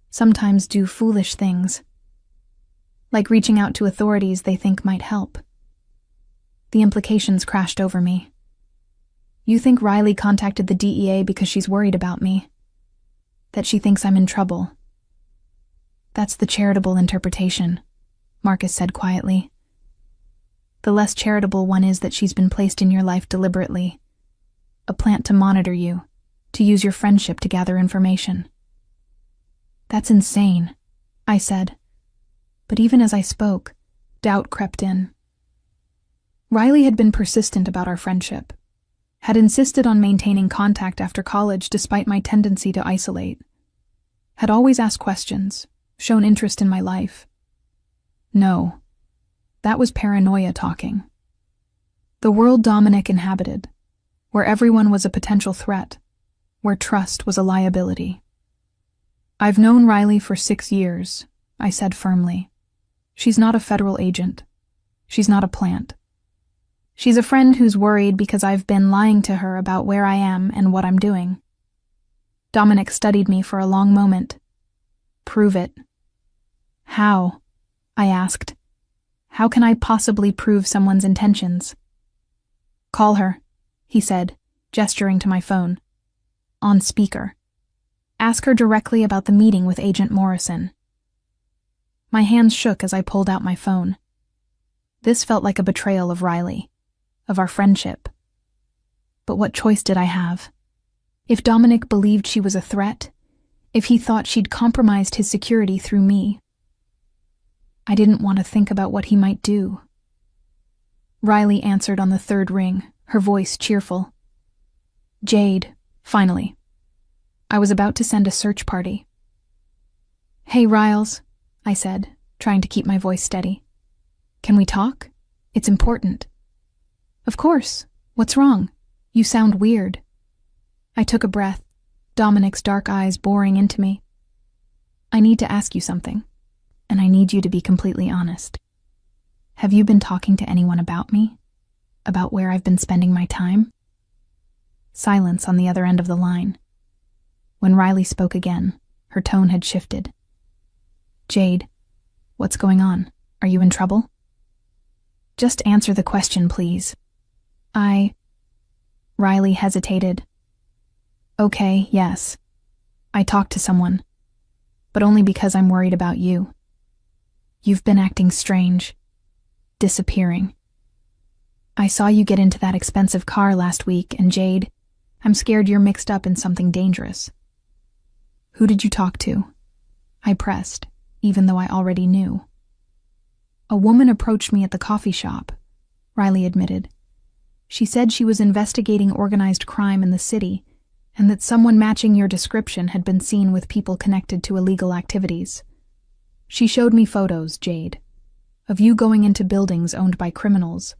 sometimes do foolish things. Like reaching out to authorities they think might help." The implications crashed over me. "You think Riley contacted the DEA because she's worried about me? That she thinks I'm in trouble?" "That's the charitable interpretation," Marcus said quietly. "The less charitable one is that she's been placed in your life deliberately. A plant to monitor you, to use your friendship to gather information." "That's insane," I said. But even as I spoke, doubt crept in. Riley had been persistent about our friendship, had insisted on maintaining contact after college despite my tendency to isolate, had always asked questions, shown interest in my life. No, that was paranoia talking. The world Dominic inhabited, where everyone was a potential threat, where trust was a liability. "I've known Riley for 6 years," I said firmly. "She's not a federal agent. She's not a plant. She's a friend who's worried because I've been lying to her about where I am and what I'm doing." Dominic studied me for a long moment. "Prove it." "How?" I asked. "How can I possibly prove someone's intentions?" "Call her," he said, gesturing to my phone. "On speaker. Ask her directly about the meeting with Agent Morrison." My hands shook as I pulled out my phone. This felt like a betrayal of Riley, of our friendship. But what choice did I have? If Dominic believed she was a threat, if he thought she'd compromised his security through me, I didn't want to think about what he might do. Riley answered on the 3rd ring, her voice cheerful. "Jade, finally." I was about to send a search party. "Hey, Riles," I said, trying to keep my voice steady. "Can we talk?" It's important. Of course. What's wrong? You sound weird. I took a breath, Dominic's dark eyes boring into me. I need to ask you something, and I need you to be completely honest. Have you been talking to anyone about me? About where I've been spending my time? Silence on the other end of the line. When Riley spoke again, her tone had shifted. Jade, what's going on? Are you in trouble? Just answer the question, please. Riley hesitated. Okay, yes. I talked to someone, but only because I'm worried about you. You've been acting strange, disappearing. I saw you get into that expensive car last week, and Jade, I'm scared you're mixed up in something dangerous. Who did you talk to? I pressed, even though I already knew. A woman approached me at the coffee shop, Riley admitted. She said she was investigating organized crime in the city, and that someone matching your description had been seen with people connected to illegal activities. She showed me photos, Jade, of you going into buildings owned by criminals,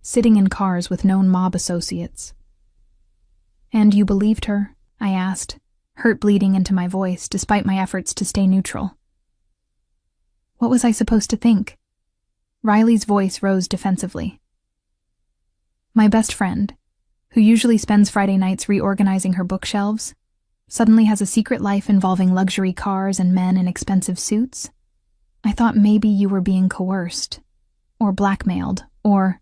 sitting in cars with known mob associates. And you believed her? I asked, hurt bleeding into my voice despite my efforts to stay neutral. What was I supposed to think? Riley's voice rose defensively. My best friend, who usually spends Friday nights reorganizing her bookshelves, suddenly has a secret life involving luxury cars and men in expensive suits? I thought maybe you were being coerced, or blackmailed, or...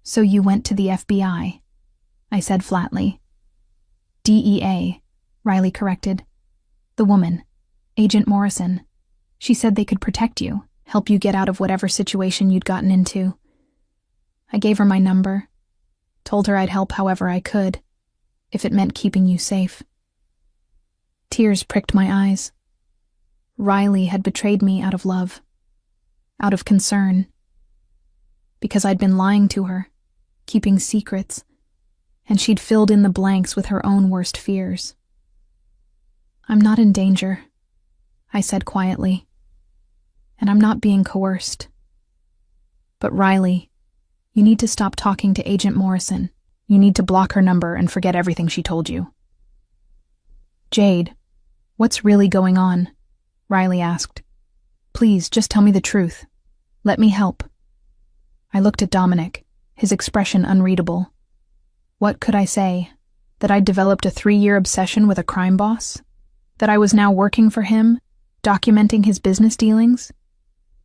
So you went to the FBI, I said flatly. DEA, Riley corrected. The woman, Agent Morrison. She said they could protect you, help you get out of whatever situation you'd gotten into. I gave her my number, told her I'd help however I could, if it meant keeping you safe. Tears pricked my eyes. Riley had betrayed me out of love, out of concern, because I'd been lying to her, keeping secrets, and she'd filled in the blanks with her own worst fears. I'm not in danger, I said quietly, and I'm not being coerced. But Riley, you need to stop talking to Agent Morrison. You need to block her number and forget everything she told you. Jade, what's really going on? Riley asked. Please, just tell me the truth. Let me help. I looked at Dominic, his expression unreadable. What could I say? That I'd developed a 3-year obsession with a crime boss? That I was now working for him, documenting his business dealings?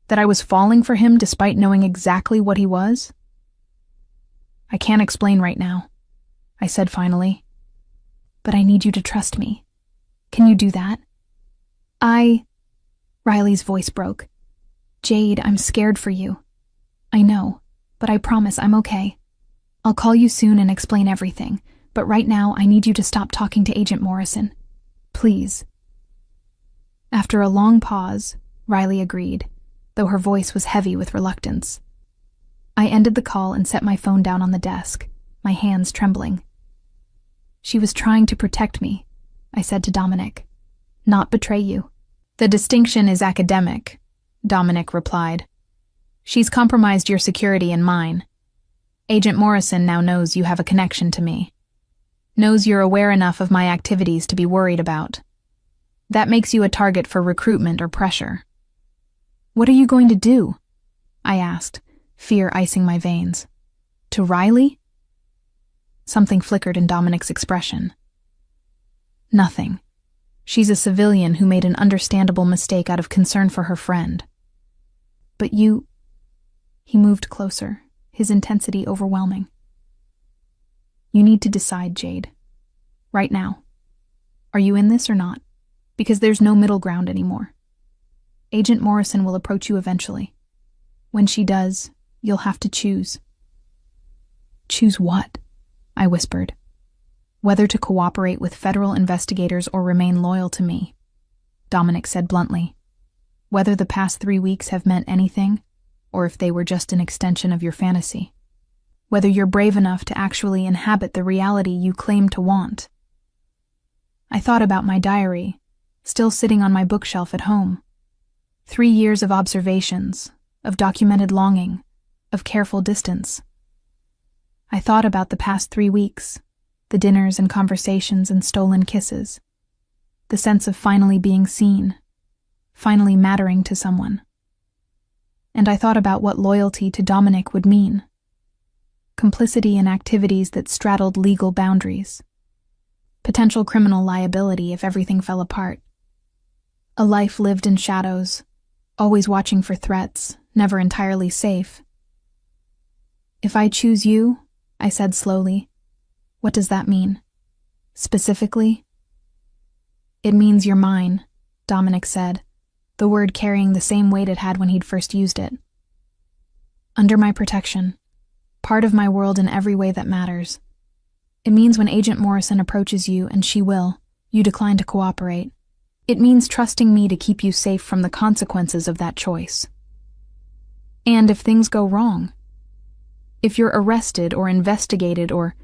That I was falling for him despite knowing exactly what he was? I can't explain right now, I said finally. But I need you to trust me. Can you do that? Riley's voice broke. Jade, I'm scared for you. I know, but I promise I'm okay. I'll call you soon and explain everything, but right now I need you to stop talking to Agent Morrison. Please. After a long pause, Riley agreed, though her voice was heavy with reluctance. I ended the call and set my phone down on the desk, my hands trembling. She was trying to protect me, I said to Dominic, not betray you. The distinction is academic, Dominic replied. She's compromised your security and mine. Agent Morrison now knows you have a connection to me. Knows you're aware enough of my activities to be worried about. That makes you a target for recruitment or pressure. What are you going to do? I asked, fear icing my veins. To Riley? Something flickered in Dominic's expression. Nothing. She's a civilian who made an understandable mistake out of concern for her friend. But you... He moved closer, his intensity overwhelming. You need to decide, Jade. Right now. Are you in this or not? Because there's no middle ground anymore. Agent Morrison will approach you eventually. When she does, you'll have to choose. Choose what? I whispered. Whether to cooperate with federal investigators or remain loyal to me. Dominic said bluntly. Whether the past 3 weeks have meant anything, or if they were just an extension of your fantasy. Whether you're brave enough to actually inhabit the reality you claim to want. I thought about my diary, still sitting on my bookshelf at home. 3 years of observations, of documented longing, of careful distance. I thought about the past 3 weeks, the dinners and conversations and stolen kisses, the sense of finally being seen, finally mattering to someone. And I thought about what loyalty to Dominic would mean. Complicity in activities that straddled legal boundaries. Potential criminal liability if everything fell apart. A life lived in shadows, always watching for threats, never entirely safe. If I choose you, I said slowly, what does that mean? Specifically? It means you're mine, Dominic said, the word carrying the same weight it had when he'd first used it. Under my protection, part of my world in every way that matters. It means when Agent Morrison approaches you, and she will, you decline to cooperate. It means trusting me to keep you safe from the consequences of that choice. And if things go wrong, if you're arrested or investigated or...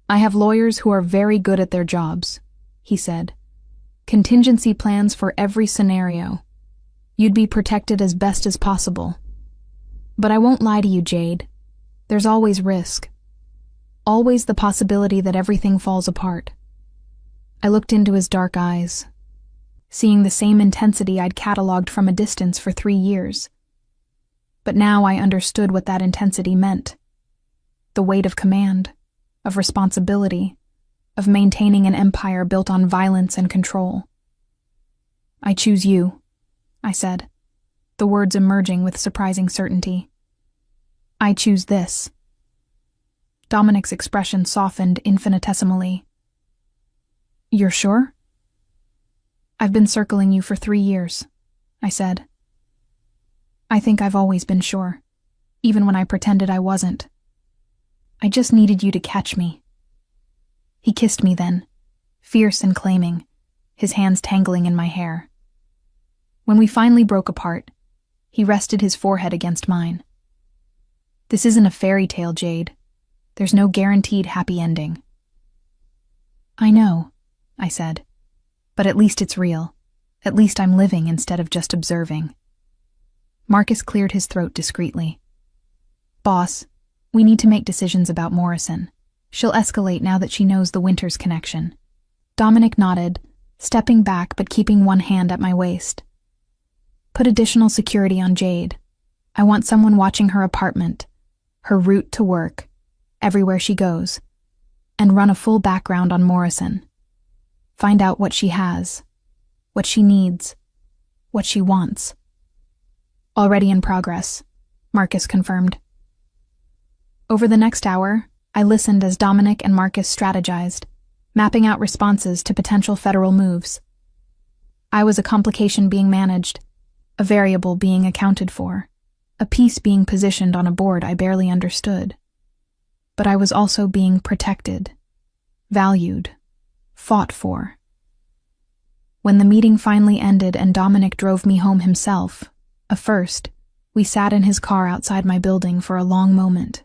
I have lawyers who are very good at their jobs, he said. Contingency plans for every scenario. You'd be protected as best as possible. But I won't lie to you, Jade. There's always risk. Always the possibility that everything falls apart. I looked into his dark eyes, seeing the same intensity I'd cataloged from a distance for 3 years. But now I understood what that intensity meant. The weight of command, of responsibility, of maintaining an empire built on violence and control. I choose you, I said, the words emerging with surprising certainty. I choose this. Dominic's expression softened infinitesimally. You're sure? I've been circling you for 3 years, I said. I think I've always been sure, even when I pretended I wasn't. I just needed you to catch me. He kissed me then, fierce and claiming, his hands tangling in my hair. When we finally broke apart, he rested his forehead against mine. This isn't a fairy tale, Jade. There's no guaranteed happy ending. I know, I said, but at least it's real. At least I'm living instead of just observing. Marcus cleared his throat discreetly. Boss, we need to make decisions about Morrison. She'll escalate now that she knows the Winters connection. Dominic nodded, stepping back but keeping one hand at my waist. Put additional security on Jade. I want someone watching her apartment, her route to work, everywhere she goes, and run a full background on Morrison. Find out what she has, what she needs, what she wants. Already in progress, Marcus confirmed. Over the next hour, I listened as Dominic and Marcus strategized, mapping out responses to potential federal moves. I was a complication being managed, a variable being accounted for, a piece being positioned on a board I barely understood. But I was also being protected, valued, fought for. When the meeting finally ended and Dominic drove me home himself, a first, we sat in his car outside my building for a long moment.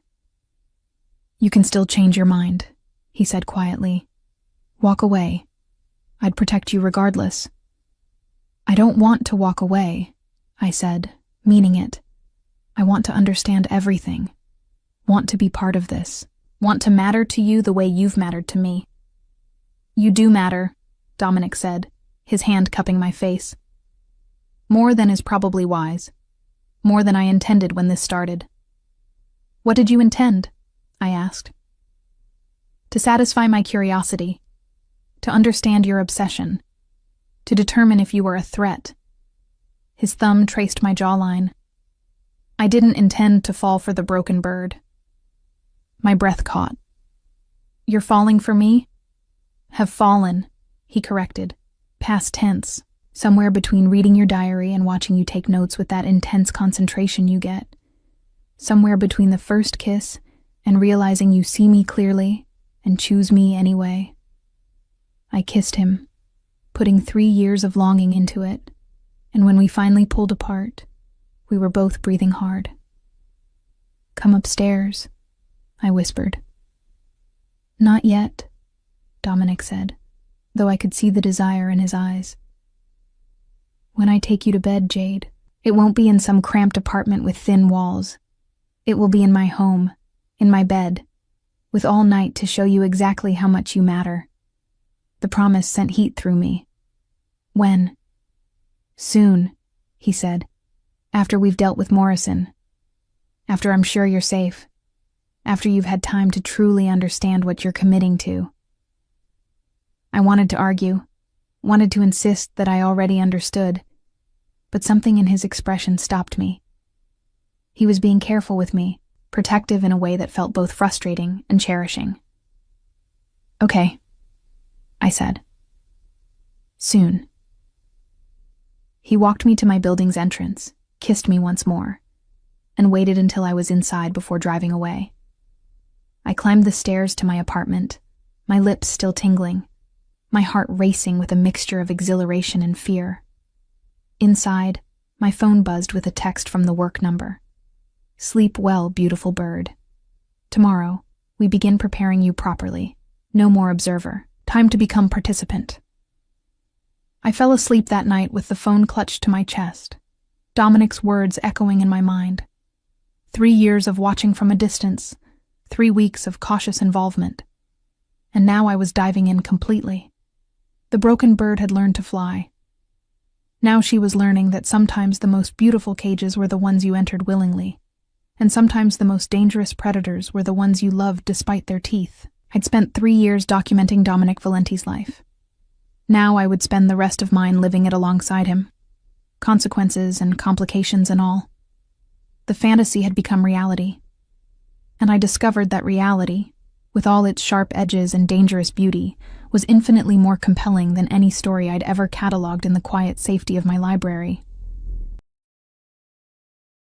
You can still change your mind, he said quietly. Walk away. I'd protect you regardless. I don't want to walk away, I said, meaning it. I want to understand everything. Want to be part of this. Want to matter to you the way you've mattered to me. You do matter, Dominic said, his hand cupping my face. More than is probably wise. More than I intended when this started. What did you intend? I asked. To satisfy my curiosity. To understand your obsession. To determine if you were a threat. His thumb traced my jawline. I didn't intend to fall for the broken bird. My breath caught. You're falling for me? Have fallen, he corrected. Past tense, somewhere between reading your diary and watching you take notes with that intense concentration you get. Somewhere between the first kiss and realizing you see me clearly and choose me anyway. I kissed him, putting 3 years of longing into it, and when we finally pulled apart, we were both breathing hard. Come upstairs, I whispered. Not yet, Dominic said, though I could see the desire in his eyes. When I take you to bed, Jade, it won't be in some cramped apartment with thin walls. It will be in my home, in my bed, with all night to show you exactly how much you matter. The promise sent heat through me. When? Soon, he said. After we've dealt with Morrison. After I'm sure you're safe. After you've had time to truly understand what you're committing to. I wanted to argue, wanted to insist that I already understood, but something in his expression stopped me. He was being careful with me, protective in a way that felt both frustrating and cherishing. Okay, I said. Soon. He walked me to my building's entrance, kissed me once more, and waited until I was inside before driving away. I climbed the stairs to my apartment, my lips still tingling, my heart racing with a mixture of exhilaration and fear. Inside, my phone buzzed with a text from the work number. Sleep well, beautiful bird. Tomorrow, we begin preparing you properly. No more observer. Time to become participant. I fell asleep that night with the phone clutched to my chest, Dominic's words echoing in my mind. 3 years of watching from a distance, 3 weeks of cautious involvement. And now I was diving in completely. The broken bird had learned to fly. Now she was learning that sometimes the most beautiful cages were the ones you entered willingly, and sometimes the most dangerous predators were the ones you loved despite their teeth. I'd spent 3 years documenting Dominic Valenti's life. Now I would spend the rest of mine living it alongside him. Consequences and complications and all. The fantasy had become reality. And I discovered that reality, with all its sharp edges and dangerous beauty, was infinitely more compelling than any story I'd ever catalogued in the quiet safety of my library.